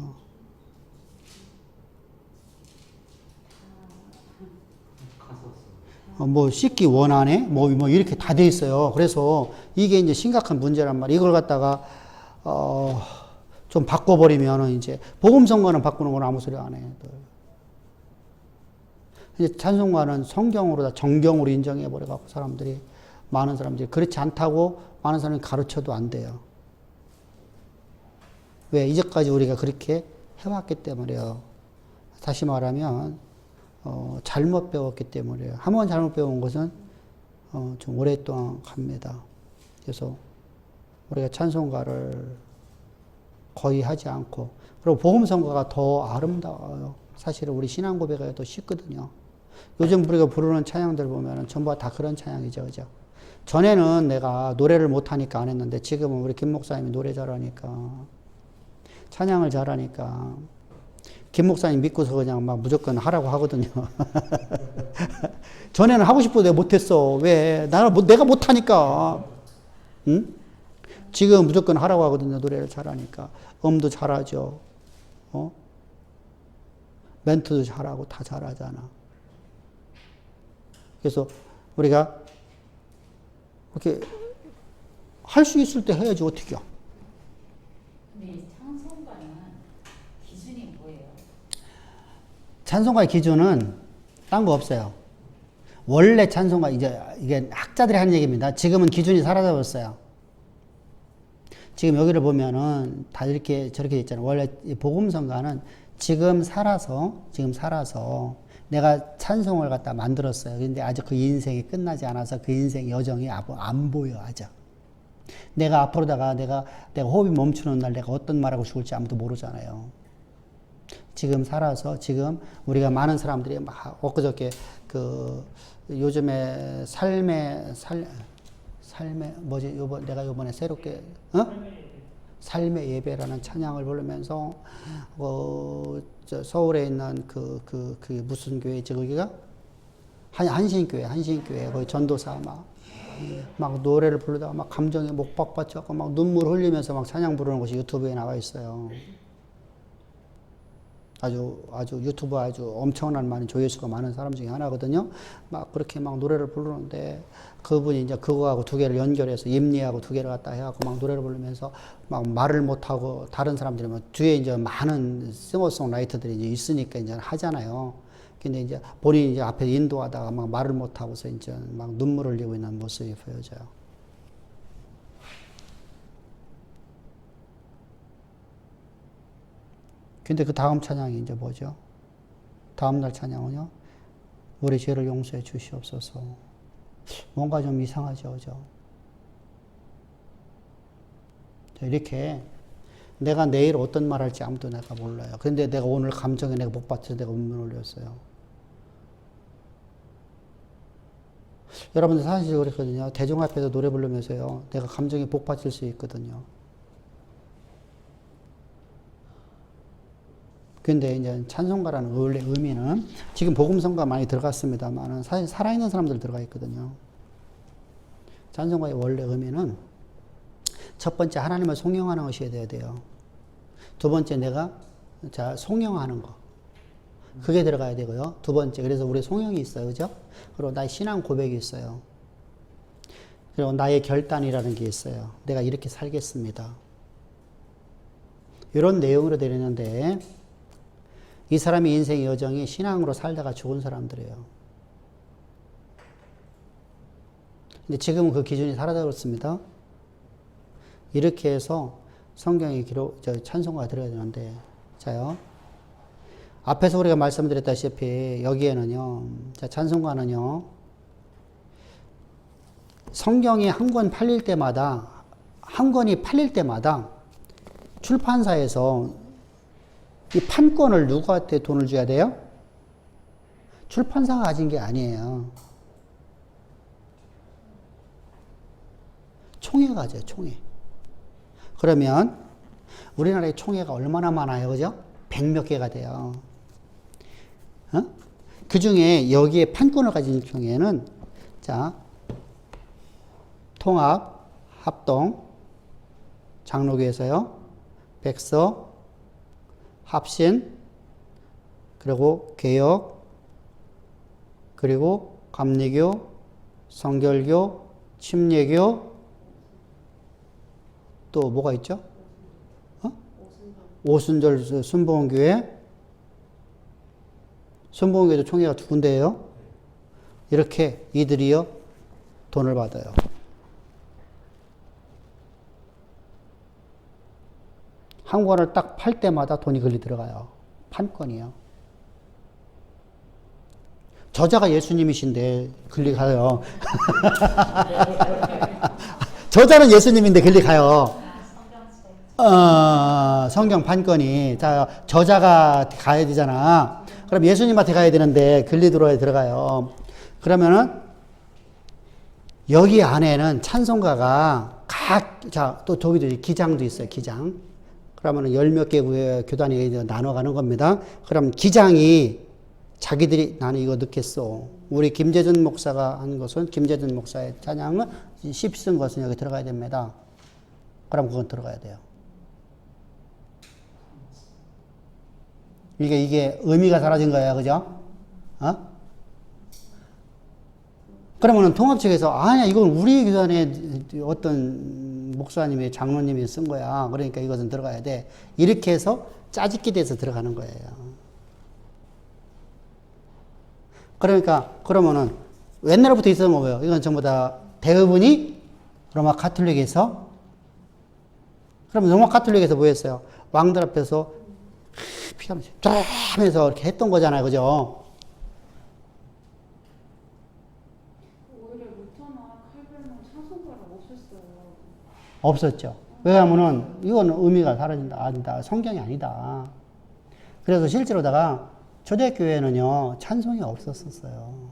뭐 씻기 원하네, 뭐 이렇게 다 돼 있어요. 그래서 이게 이제 심각한 문제란 말이에요. 이걸 갖다가 좀 바꿔버리면은 이제 복음 선거는 바꾸는 건 아무 소리 안 해. 이제 찬송가는 성경으로 다 정경으로 인정해 버려갖고 많은 사람들이 그렇지 않다고 많은 사람이 가르쳐도 안 돼요. 왜? 이제까지 우리가 그렇게 해왔기 때문에요. 다시 말하면 잘못 배웠기 때문에요. 한 번 잘못 배운 것은 좀 오랫동안 갑니다. 그래서 우리가 찬송가를 거의 하지 않고, 그리고 복음 선거가 더 아름다워요. 사실은 우리 신앙 고백이 더 쉽거든요. 요즘 우리가 부르는 찬양들 보면은 전부 다 그런 찬양이죠, 그죠? 전에는 내가 노래를 못하니까 안 했는데, 지금은 우리 김 목사님이 노래 잘하니까, 찬양을 잘하니까, 김 목사님 믿고서 그냥 막 무조건 하라고 하거든요. 전에는 하고 싶어도 내가 못했어. 왜? 내가 못하니까. 응? 지금 무조건 하라고 하거든요. 노래를 잘하니까. 음도 잘하죠. 멘트도 잘하고 다 잘하잖아. 그래서 우리가 이렇게 할 수 있을 때 해야지 어떻게요? 근데 이 찬송가는 기준이 뭐예요? 찬송가의 기준은 딴 거 없어요. 원래 찬송가, 이게 학자들이 하는 얘기입니다. 지금은 기준이 사라져버렸어요. 지금 여기를 보면은 다 이렇게 저렇게 있잖아요. 원래 복음성가는 지금 살아서 내가 찬송을 갖다 만들었어요. 근데 아직 그 인생이 끝나지 않아서 그 인생 여정이 안 보여, 아직. 내가 앞으로다가 내가 호흡이 멈추는 날 내가 어떤 말하고 죽을지 아무도 모르잖아요. 지금 살아서, 지금 우리가 많은 사람들이 막 엊그저께 요즘에 내가 요번에 새롭게, 삶의 예배라는 찬양을 부르면서, 서울에 있는 무슨 교회지, 거기가? 한신교회, 거기 전도사 막 노래를 부르다가 막 감정에 목박받쳐갖고 막 눈물 흘리면서 막 찬양 부르는 것이 유튜브에 나와 있어요. 아주 유튜브 아주 엄청난 많은 조회수가 많은 사람 중에 하나거든요. 막 그렇게 막 노래를 부르는데, 그분이 이제 그거하고 두 개를 연결해서 임리하고 두 개를 갖다 해갖고 막 노래를 부르면서 막 말을 못하고, 다른 사람들이 막 뒤에 이제 많은 싱어송라이터들이 이제 있으니까 이제 하잖아요. 근데 이제 본인이 이제 앞에 인도하다가 막 말을 못하고서 이제 막 눈물을 흘리고 있는 모습이 보여져요. 근데 그 다음 찬양이 이제 뭐죠? 다음날 찬양은요? 우리 죄를 용서해 주시옵소서. 뭔가 좀 이상하죠, 그죠? 이렇게 내가 내일 어떤 말 할지 아무도 내가 몰라요. 근데 내가 오늘 감정에 내가 못 받쳐서 내가 눈물 흘렸어요. 여러분들 사실 그랬거든요. 대중 앞에서 노래 부르면서요, 내가 감정에 복받칠 수 있거든요. 근데 이제 찬송가라는 원래 의미는, 지금 복음성가 많이 들어갔습니다만 사실 살아있는 사람들 들어가 있거든요. 찬송가의 원래 의미는 첫 번째 하나님을 송영하는 것이 돼야 돼요. 두 번째 내가 송영하는 거, 그게 들어가야 되고요. 두 번째, 그래서 우리 송영이 있어요, 그죠? 그리고 나의 신앙 고백이 있어요. 그리고 나의 결단이라는 게 있어요. 내가 이렇게 살겠습니다. 이런 내용으로 되는데, 이 사람의 인생의 여정이 신앙으로 살다가 죽은 사람들이에요. 근데 지금은 그 기준이 사라졌습니다. 이렇게 해서 성경의 찬송가가 들어야 되는데, 자요. 앞에서 우리가 말씀드렸다시피 여기에는요, 자, 찬송가는요, 성경이 한 권 팔릴 때마다, 한 권이 팔릴 때마다 출판사에서 이 판권을 누구한테 돈을 줘야 돼요? 출판사가 가진 게 아니에요. 총회가 가져요, 총회. 그러면 우리나라의 총회가 얼마나 많아요, 그죠? 100몇 개가 돼요. 그 중에 여기에 판권을 가진 경우에는, 자, 통합, 합동, 장로교에서요, 백서, 합신, 그리고 개혁, 그리고 감리교, 성결교, 침례교, 또 뭐가 있죠? 오순절 순복음교회, 순복음교회도 총회가 두 군데예요. 이렇게 이들이요 돈을 받아요. 한 권을 딱 팔 때마다 돈이 걸리 들어가요. 판권이요. 저자가 예수님이신데 글리가요. 저자는 예수님인데 글리가요. 성경 판권이. 자, 저자가 가야 되잖아. 그럼 예수님한테 가야 되는데 글리 들어가요. 그러면은 여기 안에는 찬송가가 자, 또 저기도 기장도 있어요. 기장. 그러면은 10몇 개 교단이 나눠가는 겁니다. 그럼 기장이 자기들이 나는 이거 넣겠어. 우리 김재준 목사가 한 것은 김재준 목사의 찬양은 시 쓴 것은 여기 들어가야 됩니다. 그럼 그건 들어가야 돼요. 이게 의미가 사라진 거예요. 그죠? 그러면은 통합 측에서 아니야, 이건 우리 교단의 어떤 목사님이 장로님이 쓴 거야. 그러니까 이것은 들어가야 돼. 이렇게 해서 짜집기 돼서 들어가는 거예요. 그러니까 그러면은 옛날부터 있었던 거예요. 이건 전부 다 대부분이 로마 가톨릭에서, 그럼 로마 가톨릭에서 뭐 했어요? 왕들 앞에서 피하면서 쫙 하면서 이렇게 했던 거잖아요. 그죠? 오히려 루터나 칼빈은 찬송가가 없었어요. 없었죠. 왜냐하면은 이건 의미가 사라진다. 아니다. 성경이 아니다. 그래서 실제로다가 초대교회는요, 찬송이 없었었어요.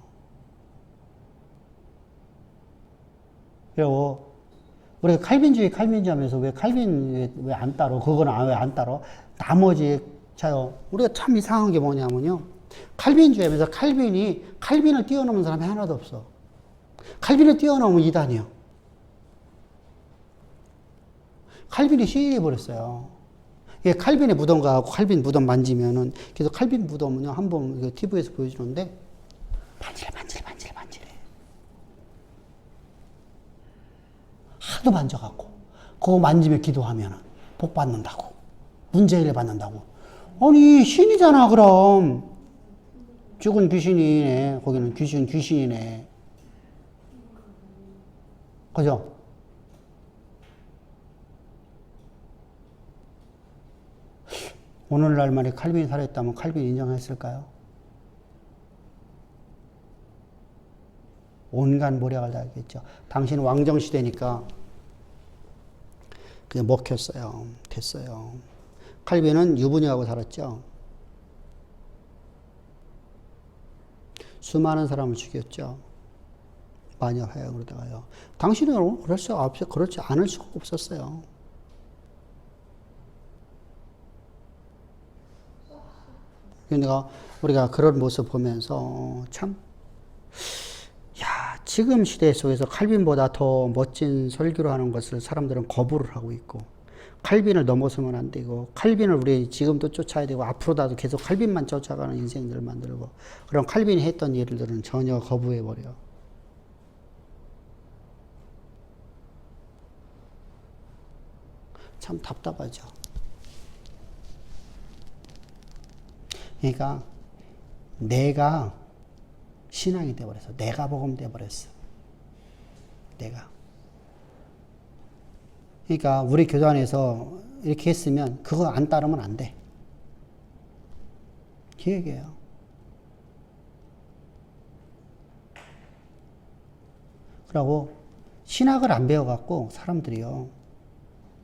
그리고 우리가 칼빈주의 하면서 왜 칼빈 왜 안 따로? 그거는 왜 안 따로? 나머지 자요. 우리가 참 이상한 게 뭐냐면요. 칼빈주의 하면서 칼빈을 뛰어넘은 사람이 하나도 없어. 칼빈을 뛰어넘으면 이단이요. 칼빈이 시인해 버렸어요. 예, 칼빈의 무덤 가고 칼빈 무덤 만지면은, 그래서 칼빈 무덤은요, 한번 TV에서 보여주는데, 만질해. 하도 만져갖고, 그거 만지며 기도하면은, 복 받는다고. 문제를 받는다고. 아니, 신이잖아, 그럼. 죽은 귀신이네. 거기는 귀신이네. 그죠? 오늘날 만에 칼빈이 살아있다면 칼빈 인정했을까요? 온갖 모략을 다 했겠죠. 당신은 왕정시대니까 그냥 먹혔어요. 됐어요. 칼빈은 유부녀하고 살았죠. 수많은 사람을 죽였죠. 마녀 하여그러다가요. 당신은 그렇지 않을 수가 없었어요. 우리가 그런 모습 보면서 참, 야, 지금 시대 속에서 칼빈보다 더 멋진 설교를 하는 것을 사람들은 거부를 하고 있고, 칼빈을 넘어서면 안 되고, 칼빈을 우리 지금도 쫓아야 되고, 앞으로도 계속 칼빈만 쫓아가는 인생들을 만들고, 그런 칼빈이 했던 일들은 전혀 거부해버려. 참 답답하죠. 그러니까 내가 신앙이 되어버렸어. 내가 복음 되어버렸어. 내가. 그러니까 우리 교단에서 이렇게 했으면 그거 안 따르면 안 돼. 그 얘기예요. 그리고 신학을 안 배워갖고 사람들이요.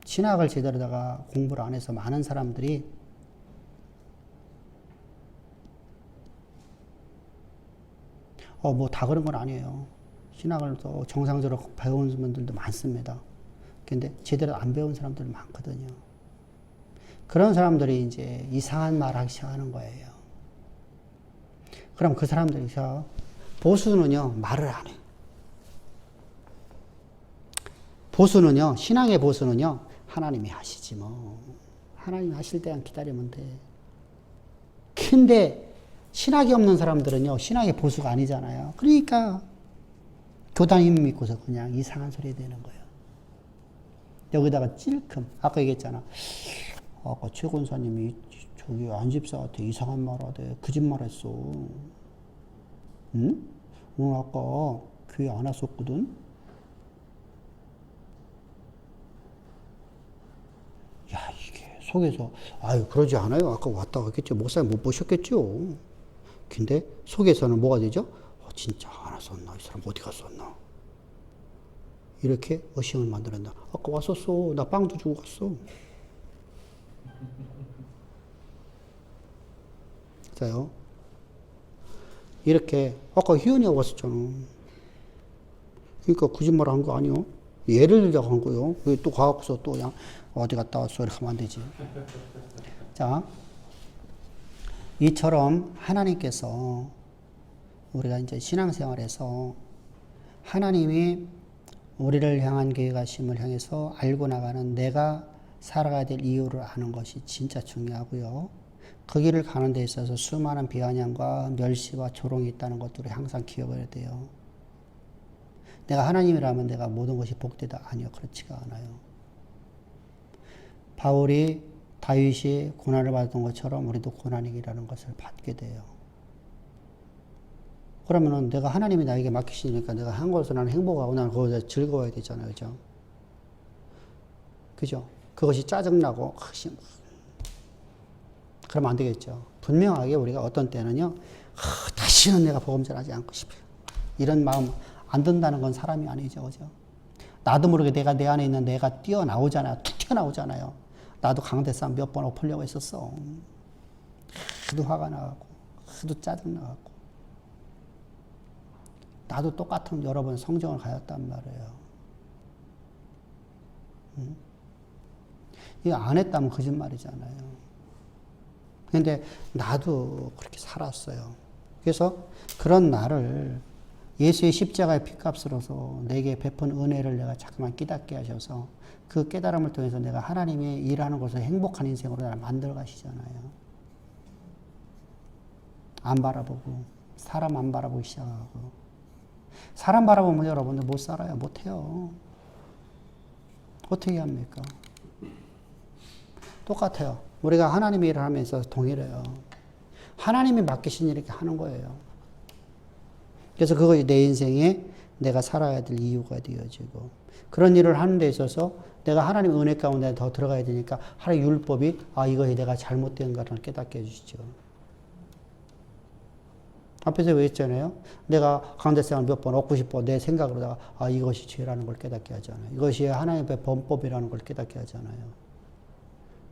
신학을 제대로다가 공부를 안 해서 많은 사람들이 뭐 다 그런 건 아니에요. 신학을 또 정상적으로 배운 분들도 많습니다. 근데 제대로 안 배운 사람들 많거든요. 그런 사람들이 이제 이상한 말 하기 시작하는 거예요. 그럼 그 사람들이 보수는요, 말을 안 해요. 보수는요, 신앙의 보수는요, 하나님이 하시지 뭐. 하나님이 하실 때만 기다리면 돼. 근데 신학이 없는 사람들은요, 신학의 보수가 아니잖아요. 그러니까 교단 힘 믿고서 그냥 이상한 소리 되는 거예요. 여기다가 찔끔, 아까 얘기했잖아. 아까 최 권사님이 저기 안집사한테 이상한 말 하대. 거짓말 했어. 응? 오늘 아까 교회 안 왔었거든? 야, 이게 속에서, 아유, 그러지 않아요. 아까 왔다 갔겠죠. 목사님 못 보셨겠죠. 근데 속에서는 뭐가 되죠? 진짜 안 왔었나? 이 사람 어디 갔었나? 이렇게 의심을 만들었나? 아까 왔었어. 나 빵도 주고 갔어. 자요. 이렇게 아까 희연이가 왔었잖아. 그러니까 거짓말 한 거 아니요? 예를 들자고 한 거요. 또 가갖고서 또 그냥 어디 갔다 왔어 이렇게 하면 안 되지. 자, 이처럼 하나님께서 우리가 이제 신앙생활에서 하나님이 우리를 향한 계획하심을 향해서 알고 나가는 내가 살아가야 될 이유를 아는 것이 진짜 중요하고요. 그 길을 가는 데 있어서 수많은 비아냥과 멸시와 조롱이 있다는 것들을 항상 기억해야 돼요. 내가 하나님이라면 내가 모든 것이 복되다. 아니요. 그렇지가 않아요. 바울이 다윗이 고난을 받았던 것처럼 우리도 고난이라는 것을 받게 돼요. 그러면은 내가 하나님이 나에게 맡기시니까 내가 한 것을 나는 행복하고 나는 그것에 즐거워야 되잖아요. 그죠? 그죠? 그것이 짜증나고, 그러면 안 되겠죠. 분명하게 우리가 어떤 때는요, 다시는 내가 복음 전하지 않고 싶어요. 이런 마음 안 든다는 건 사람이 아니죠. 그죠? 나도 모르게 내가 내 안에 있는 내가 뛰어나오잖아요. 툭 튀어나오잖아요. 나도 강대상 몇 번 엎으려고 했었어. 하도 화가 나고, 하도 짜증나고. 나도 똑같은 여러 번 성경을 가졌단 말이에요. 이거 안 했다면 거짓말이잖아요. 근데 나도 그렇게 살았어요. 그래서 그런 나를 예수의 십자가의 피값으로서 내게 베푼 은혜를 내가 자꾸만 깨닫게 하셔서 그 깨달음을 통해서 내가 하나님이 일하는 곳에서 행복한 인생으로 나를 만들어 가시잖아요. 안 바라보고, 사람 안 바라보기 시작하고. 사람 바라보면 여러분들 못 살아요. 못 해요. 어떻게 합니까? 똑같아요. 우리가 하나님의 일을 하면서 동일해요. 하나님이 맡기신 일 이렇게 하는 거예요. 그래서 그것이 내 인생에 내가 살아야 될 이유가 되어지고, 그런 일을 하는 데 있어서 내가 하나님 은혜 가운데 더 들어가야 되니까 하나님 율법이 이것이 내가 잘못된가를 깨닫게 해주시죠. 앞에서 왜 했잖아요. 내가 강대상을 몇 번 얻고 싶어 내 생각으로다가 이것이 죄라는 걸 깨닫게 하잖아요. 이것이 하나님의 범법이라는 걸 깨닫게 하잖아요.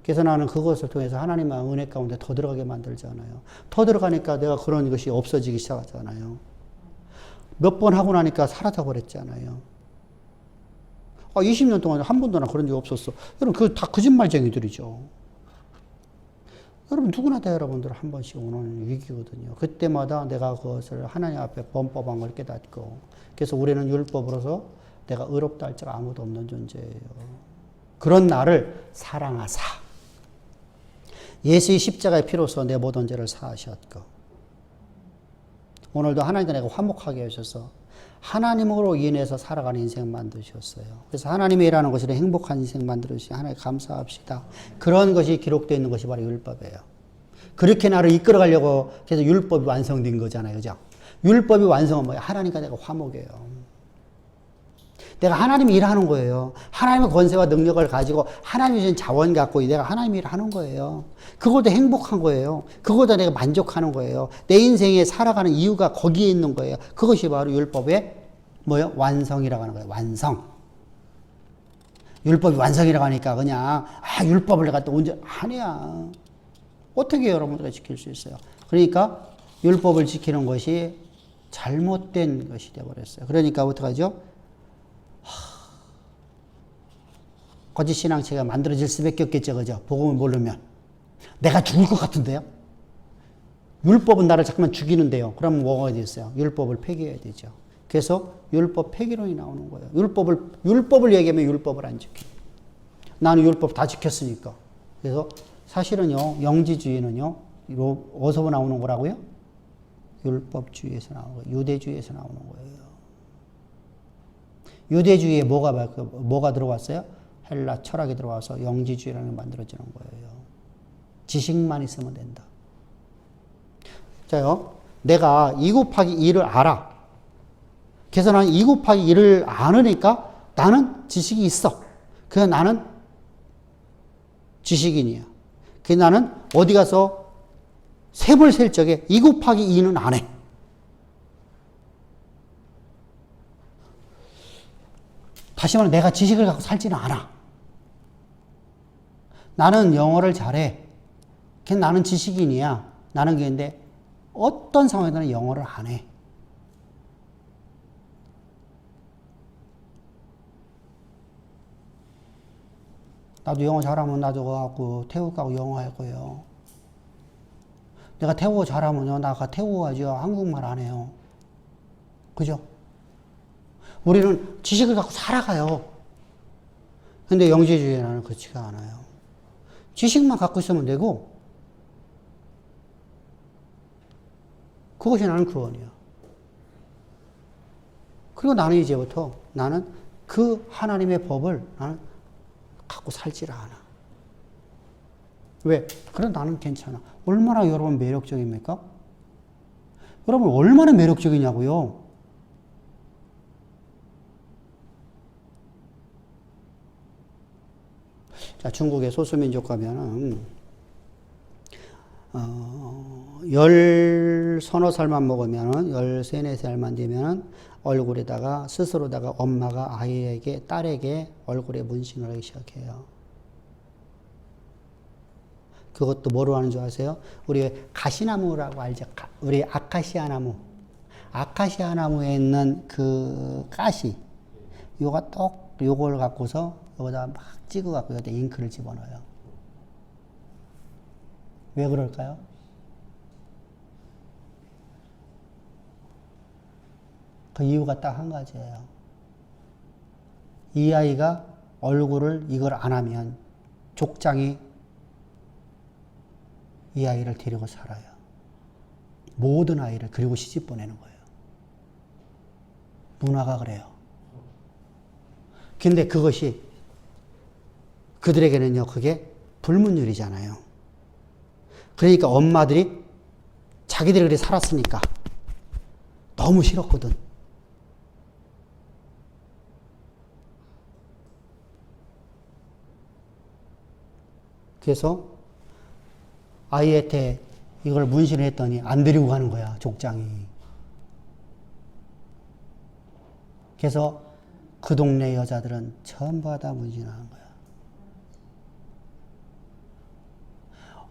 그래서 나는 그것을 통해서 하나님의 은혜 가운데 더 들어가게 만들잖아요. 더 들어가니까 내가 그런 것이 없어지기 시작하잖아요. 몇 번 하고 나니까 사라져 버렸잖아요. 20년 동안 한 번도 나 그런 적 없었어. 여러분, 그거 다 거짓말쟁이들이죠. 여러분, 누구나 다 여러분들 한 번씩 오는 위기거든요. 그때마다 내가 그것을 하나님 앞에 범법한 걸 깨닫고, 그래서 우리는 율법으로서 내가 의롭다 할 자가 아무도 없는 존재예요. 그런 나를 사랑하사 예수의 십자가의 피로써 내 모든 죄를 사하셨고, 오늘도 하나님과 내가 화목하게 하셔서 하나님으로 인해서 살아가는 인생 만드셨어요. 그래서 하나님이 일하는 것으로 행복한 인생 만들어주시 하나님 감사합시다. 그런 것이 기록되어 있는 것이 바로 율법이에요. 그렇게 나를 이끌어가려고 해서 율법이 완성된 거잖아요. 그죠? 율법이 완성은 뭐예요? 하나님과 내가 화목해요. 내가 하나님이 일하는 거예요. 하나님의 권세와 능력을 가지고 하나님이 주신 자원 갖고 내가 하나님이 일하는 거예요. 그것도 행복한 거예요. 그것도 내가 만족하는 거예요. 내 인생에 살아가는 이유가 거기에 있는 거예요. 그것이 바로 율법의 뭐예요? 완성이라고 하는 거예요. 완성. 율법이 완성이라고 하니까 그냥 율법을 내가 또 언제 아니야. 어떻게 여러분들이 지킬 수 있어요? 그러니까 율법을 지키는 것이 잘못된 것이 되어버렸어요. 그러니까 어떡하죠? 거짓 신앙체가 만들어질 수밖에 없겠죠. 그죠? 복음을 모르면. 내가 죽을 것 같은데요? 율법은 나를 자꾸만 죽이는데요. 그러면 뭐가 되겠어요? 율법을 폐기해야 되죠. 그래서 율법 폐기론이 나오는 거예요. 율법을 얘기하면 율법을 안 지켜. 나는 율법 다 지켰으니까. 그래서 사실은요, 영지주의는요, 어디서 나오는 거라고요? 율법주의에서 나오는 거예요. 유대주의에서 나오는 거예요. 유대주의에 뭐가 들어왔어요? 헬라 철학이 들어와서 영지주의라는 게 만들어지는 거예요. 지식만 있으면 된다. 자요, 내가 2 곱하기 2를 알아. 그래서 나는 2 곱하기 2를 아느니까 나는 지식이 있어. 그래서 나는 지식인이야. 그래서 나는 어디 가서 셈을 셀 적에 2 곱하기 2는 안 해. 다시 말해 내가 지식을 갖고 살지는 않아. 나는 영어를 잘해. 그냥 나는 지식인이야. 나는 그런데 어떤 상황에서는 영어를 안 해. 나도 영어 잘하면 나도 가고 태국 가고 영어 할 거예요. 내가 태국어 잘하면요, 나가 태국어 하죠. 한국말 안 해요. 그죠? 우리는 지식을 갖고 살아가요. 근데 영지주의는 그렇지가 않아요. 지식만 갖고 있으면 되고, 그것이 나는 구원이야. 그리고 나는 이제부터 나는 그 하나님의 법을 나는 갖고 살지를 않아. 왜? 그래 나는 괜찮아. 얼마나 여러분 매력적입니까? 여러분 얼마나 매력적이냐고요. 자, 중국의 소수민족 가면은, 13-14살만 먹으면은, 13-14살만 되면은, 얼굴에다가, 스스로다가 엄마가 아이에게, 딸에게 얼굴에 문신을 하기 시작해요. 그것도 뭐로 하는 줄 아세요? 우리 가시나무라고 알죠? 우리 아카시아 나무. 아카시아 나무에 있는 그 가시. 요걸 갖고서 여기다 막 찍어갖고 여기다 잉크를 집어넣어요. 왜 그럴까요? 그 이유가 딱 한 가지예요. 이 아이가 얼굴을 이걸 안 하면 족장이 이 아이를 데리고 살아요. 모든 아이를 그리고 시집 보내는 거예요. 문화가 그래요. 근데 그것이 그들에게는요, 그게 불문율이잖아요. 그러니까 엄마들이 자기들이 그렇게 살았으니까 너무 싫었거든. 그래서 아이한테 이걸 문신을 했더니 안 데리고 가는 거야, 족장이. 그래서 그 동네 여자들은 전부 다 문신하는 거야.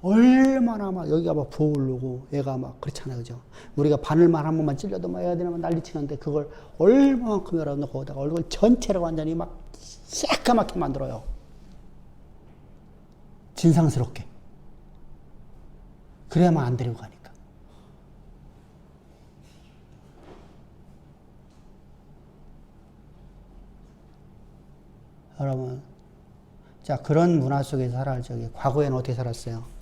얼마나 막 여기가 막 부어오르고 애가 막 그렇잖아요. 그죠? 우리가 바늘만 한 번만 찔려도 막 애들은 난리 치는데 그걸 얼마만큼 여러분들 거기다가 얼굴 전체를 완전히 막 새까맣게 만들어요. 진상스럽게. 그래야만 안 데리고 가니까. 여러분, 자, 그런 문화 속에서 살아갈 적에 과거에는 어떻게 살았어요?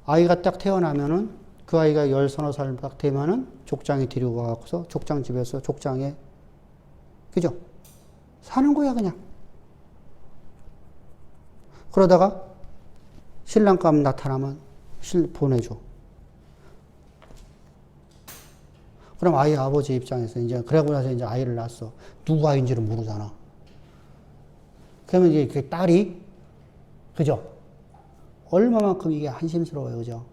아이가 딱 태어나면은 그 아이가 13살 딱 되면은 족장에 데리고 가서 족장 집에서 족장에, 그죠? 사는 거야, 그냥. 그러다가 신랑감 나타나면 보내줘. 그럼 아이 아버지 입장에서 이제 그러고 나서 이제 아이를 낳았어. 누구 아이인지를 모르잖아. 그러면 이제 그 딸이 그죠? 얼마만큼 이게 한심스러워요, 그죠?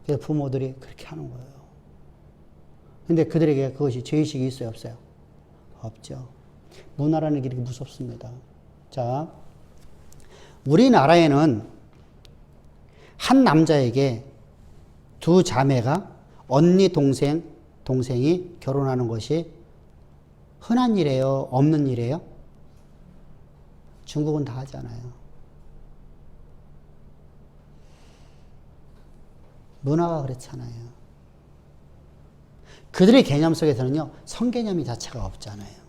그래서 부모들이 그렇게 하는 거예요. 근데 그들에게 그것이 죄의식이 있어요, 없어요? 없죠. 문화라는 게 이렇게 무섭습니다. 자, 우리나라에는 한 남자에게 두 자매가 언니, 동생이 결혼하는 것이 흔한 일이에요? 없는 일이에요? 중국은 다 하잖아요. 문화가 그렇잖아요. 그들의 개념 속에서는요, 성개념이 자체가 없잖아요.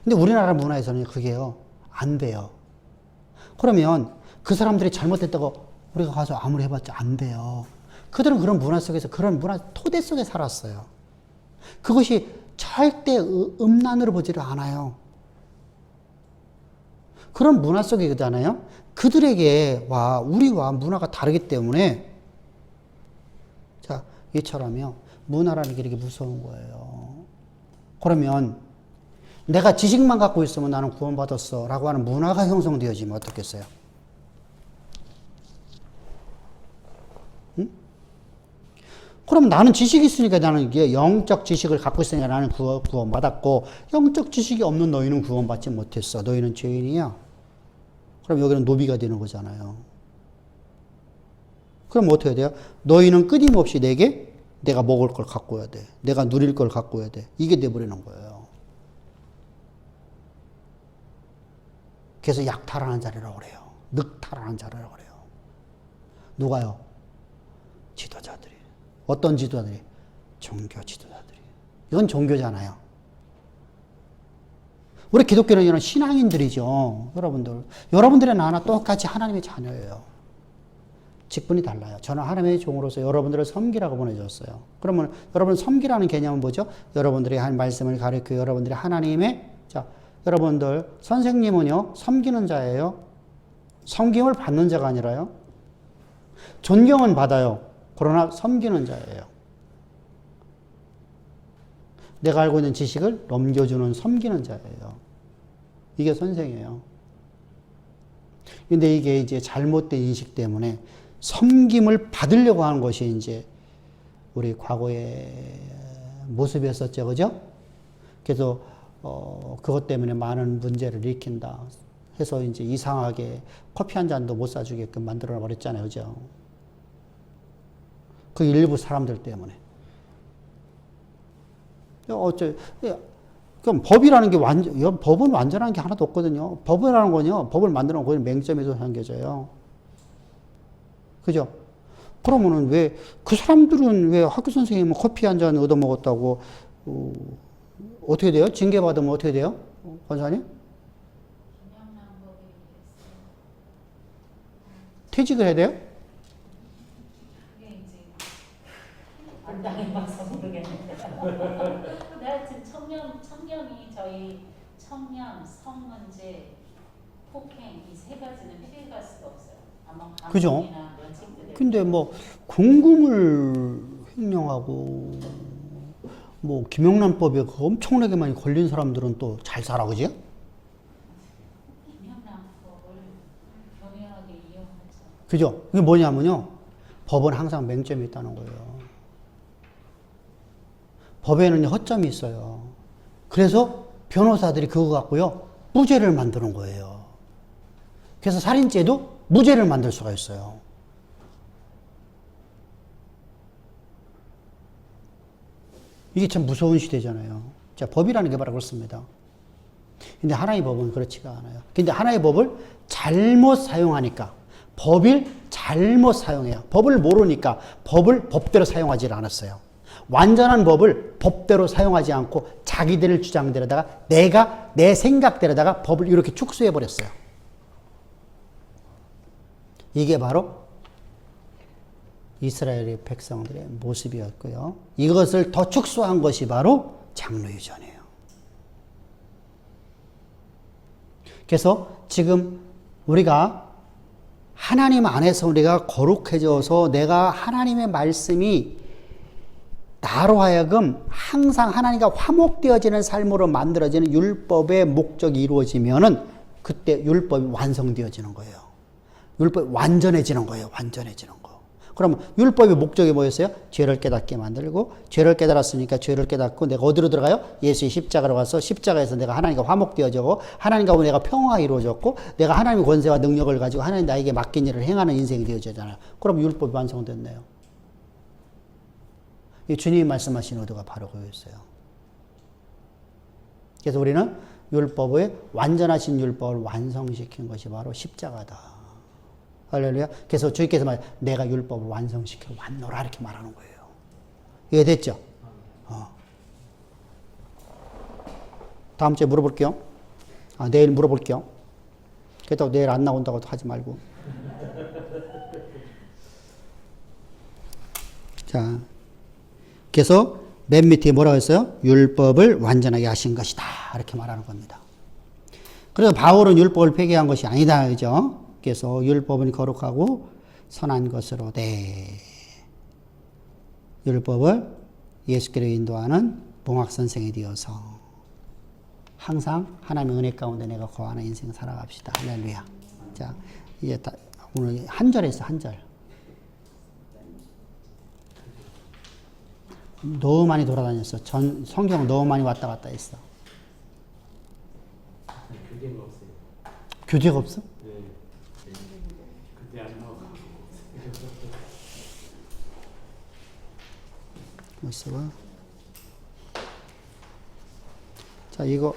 근데 우리나라 문화에서는 그게요, 안 돼요. 그러면 그 사람들이 잘못했다고 우리가 가서 아무리 해봤자 안 돼요. 그들은 그런 문화 속에서, 그런 문화 토대 속에 살았어요. 그것이 절대 음란으로 보지를 않아요. 그런 문화 속에 그잖아요. 그들에게 우리와 문화가 다르기 때문에, 자, 이처럼요, 문화라는 게 이렇게 무서운 거예요. 그러면 내가 지식만 갖고 있으면 나는 구원받았어 라고 하는 문화가 형성되어지면 어떻겠어요? 응? 그럼 나는 지식이 있으니까, 나는 이게 영적 지식을 갖고 있으니까 나는 구원받았고, 영적 지식이 없는 너희는 구원받지 못했어. 너희는 죄인이야. 그럼 여기는 노비가 되는 거잖아요. 그럼 어떻게 돼요? 너희는 끊임없이 내가 먹을 걸 갖고 와야 돼. 내가 누릴 걸 갖고 와야 돼. 이게 돼버리는 거예요. 그래서 약탈하는 자리라고 그래요. 늑탈하는 자리라고 그래요. 누가요? 지도자들이. 어떤 지도자들이? 종교 지도자들이. 이건 종교잖아요. 우리 기독교는 이런 신앙인들이죠. 여러분들의 나나 똑같이 하나님의 자녀예요. 직분이 달라요. 저는 하나님의 종으로서 여러분들을 섬기라고 보내줬어요. 그러면 여러분 섬기라는 개념은 뭐죠? 여러분들이 한 말씀을 가르쳐 여러분들이 하나님의, 자, 여러분들 선생님은요, 섬기는 자예요. 섬김을 받는 자가 아니라요. 존경은 받아요. 그러나 섬기는 자예요. 내가 알고 있는 지식을 넘겨주는 섬기는 자예요. 이게 선생이에요. 근데 이게 이제 잘못된 인식 때문에 섬김을 받으려고 하는 것이 이제 우리 과거의 모습이었었죠. 그죠? 그래서 그것 때문에 많은 문제를 일으킨다 해서 이제 이상하게 커피 한 잔도 못 사주게끔 만들어 버렸잖아요. 그죠? 그 일부 사람들 때문에. 그럼 법이라는 게 법은 완전한 게 하나도 없거든요. 법이라는 건요, 법을 만드는 건 맹점에서 생겨져요. 그죠? 그러면은 왜, 그 사람들은 왜 학교 선생님은 커피 한 잔 얻어먹었다고, 어떻게 돼요? 징계받으면 어떻게 돼요? 권사님? 퇴직을 해야 돼요? 그게 이제 안 당해봐서 모르겠는데. 하여튼 청렴이 저희 청렴, 성문제, 폭행 이 세 가지는 피해갈 수가 없어요. 아마 그죠? 방송이나 그런 책들에. 근데 뭐 공금을 횡령하고 뭐 김영란법에 그 엄청나게 많이 걸린 사람들은 또 잘 살아, 그지? 김영란법을 경외하게 이용하죠. 그죠? 이게 뭐냐면요, 법은 항상 맹점이 있다는 거예요. 법에는 허점이 있어요. 그래서 변호사들이 그거 갖고요, 무죄를 만드는 거예요. 그래서 살인죄도 무죄를 만들 수가 있어요. 이게 참 무서운 시대잖아요. 자, 법이라는 게 바로 그렇습니다. 근데 하나의 법은 그렇지가 않아요. 근데 하나의 법을 잘못 사용하니까, 법을 잘못 사용해요. 법을 모르니까 법을 법대로 사용하지 않았어요. 완전한 법을 법대로 사용하지 않고 자기들 주장대로다가 내 생각대로다가 법을 이렇게 축소해 버렸어요. 이게 바로 이스라엘의 백성들의 모습이었고요. 이것을 더 축소한 것이 바로 장로유전이에요. 그래서 지금 우리가 하나님 안에서 우리가 거룩해져서 내가 하나님의 말씀이 나로 하여금 항상 하나님과 화목되어지는 삶으로 만들어지는 율법의 목적이 이루어지면은 그때 율법이 완성되어지는 거예요. 율법이 완전해지는 거예요. 완전해지는 거. 그러면 율법의 목적이 뭐였어요? 죄를 깨닫게 만들고, 죄를 깨달았으니까 죄를 깨닫고 내가 어디로 들어가요? 예수의 십자가로 가서 십자가에서 내가 하나님과 화목되어지고 하나님과 내가 평화가 이루어졌고 내가 하나님의 권세와 능력을 가지고 하나님 나에게 맡긴 일을 행하는 인생이 되어지잖아요. 그럼 율법이 완성됐네요. 이 주님이 말씀하신 의도가 바로 그거였어요. 그래서 우리는 율법의 완전하신 율법을 완성시킨 것이 바로 십자가다. 할렐루야. 그래서 주님께서 내가 율법을 완성시켜 왔노라 이렇게 말하는 거예요. 이해됐죠? 다음 주에 물어볼게요. 내일 물어볼게요. 그렇다고 내일 안 나온다고 하지 말고. 자, 그래서 맨 밑에 뭐라고 했어요? 율법을 완전하게 하신 것이다 이렇게 말하는 겁니다. 그래서 바울은 율법을 폐기한 것이 아니다 그죠? 그래서 율법은 거룩하고 선한 것으로 돼. 율법을 예수께로 인도하는 봉학 선생이 되어서 항상 하나님의 은혜 가운데 내가 거하는 인생 살아갑시다. 할렐루야. 자, 이제 오늘 한 절 했어, 한 절. 너무 많이 돌아다녔어. 성경 너무 많이 왔다 갔다 했어. 교재가 없어요. 교재가 없어? 네. 그때 안 나오고. 있어봐. 자, 이거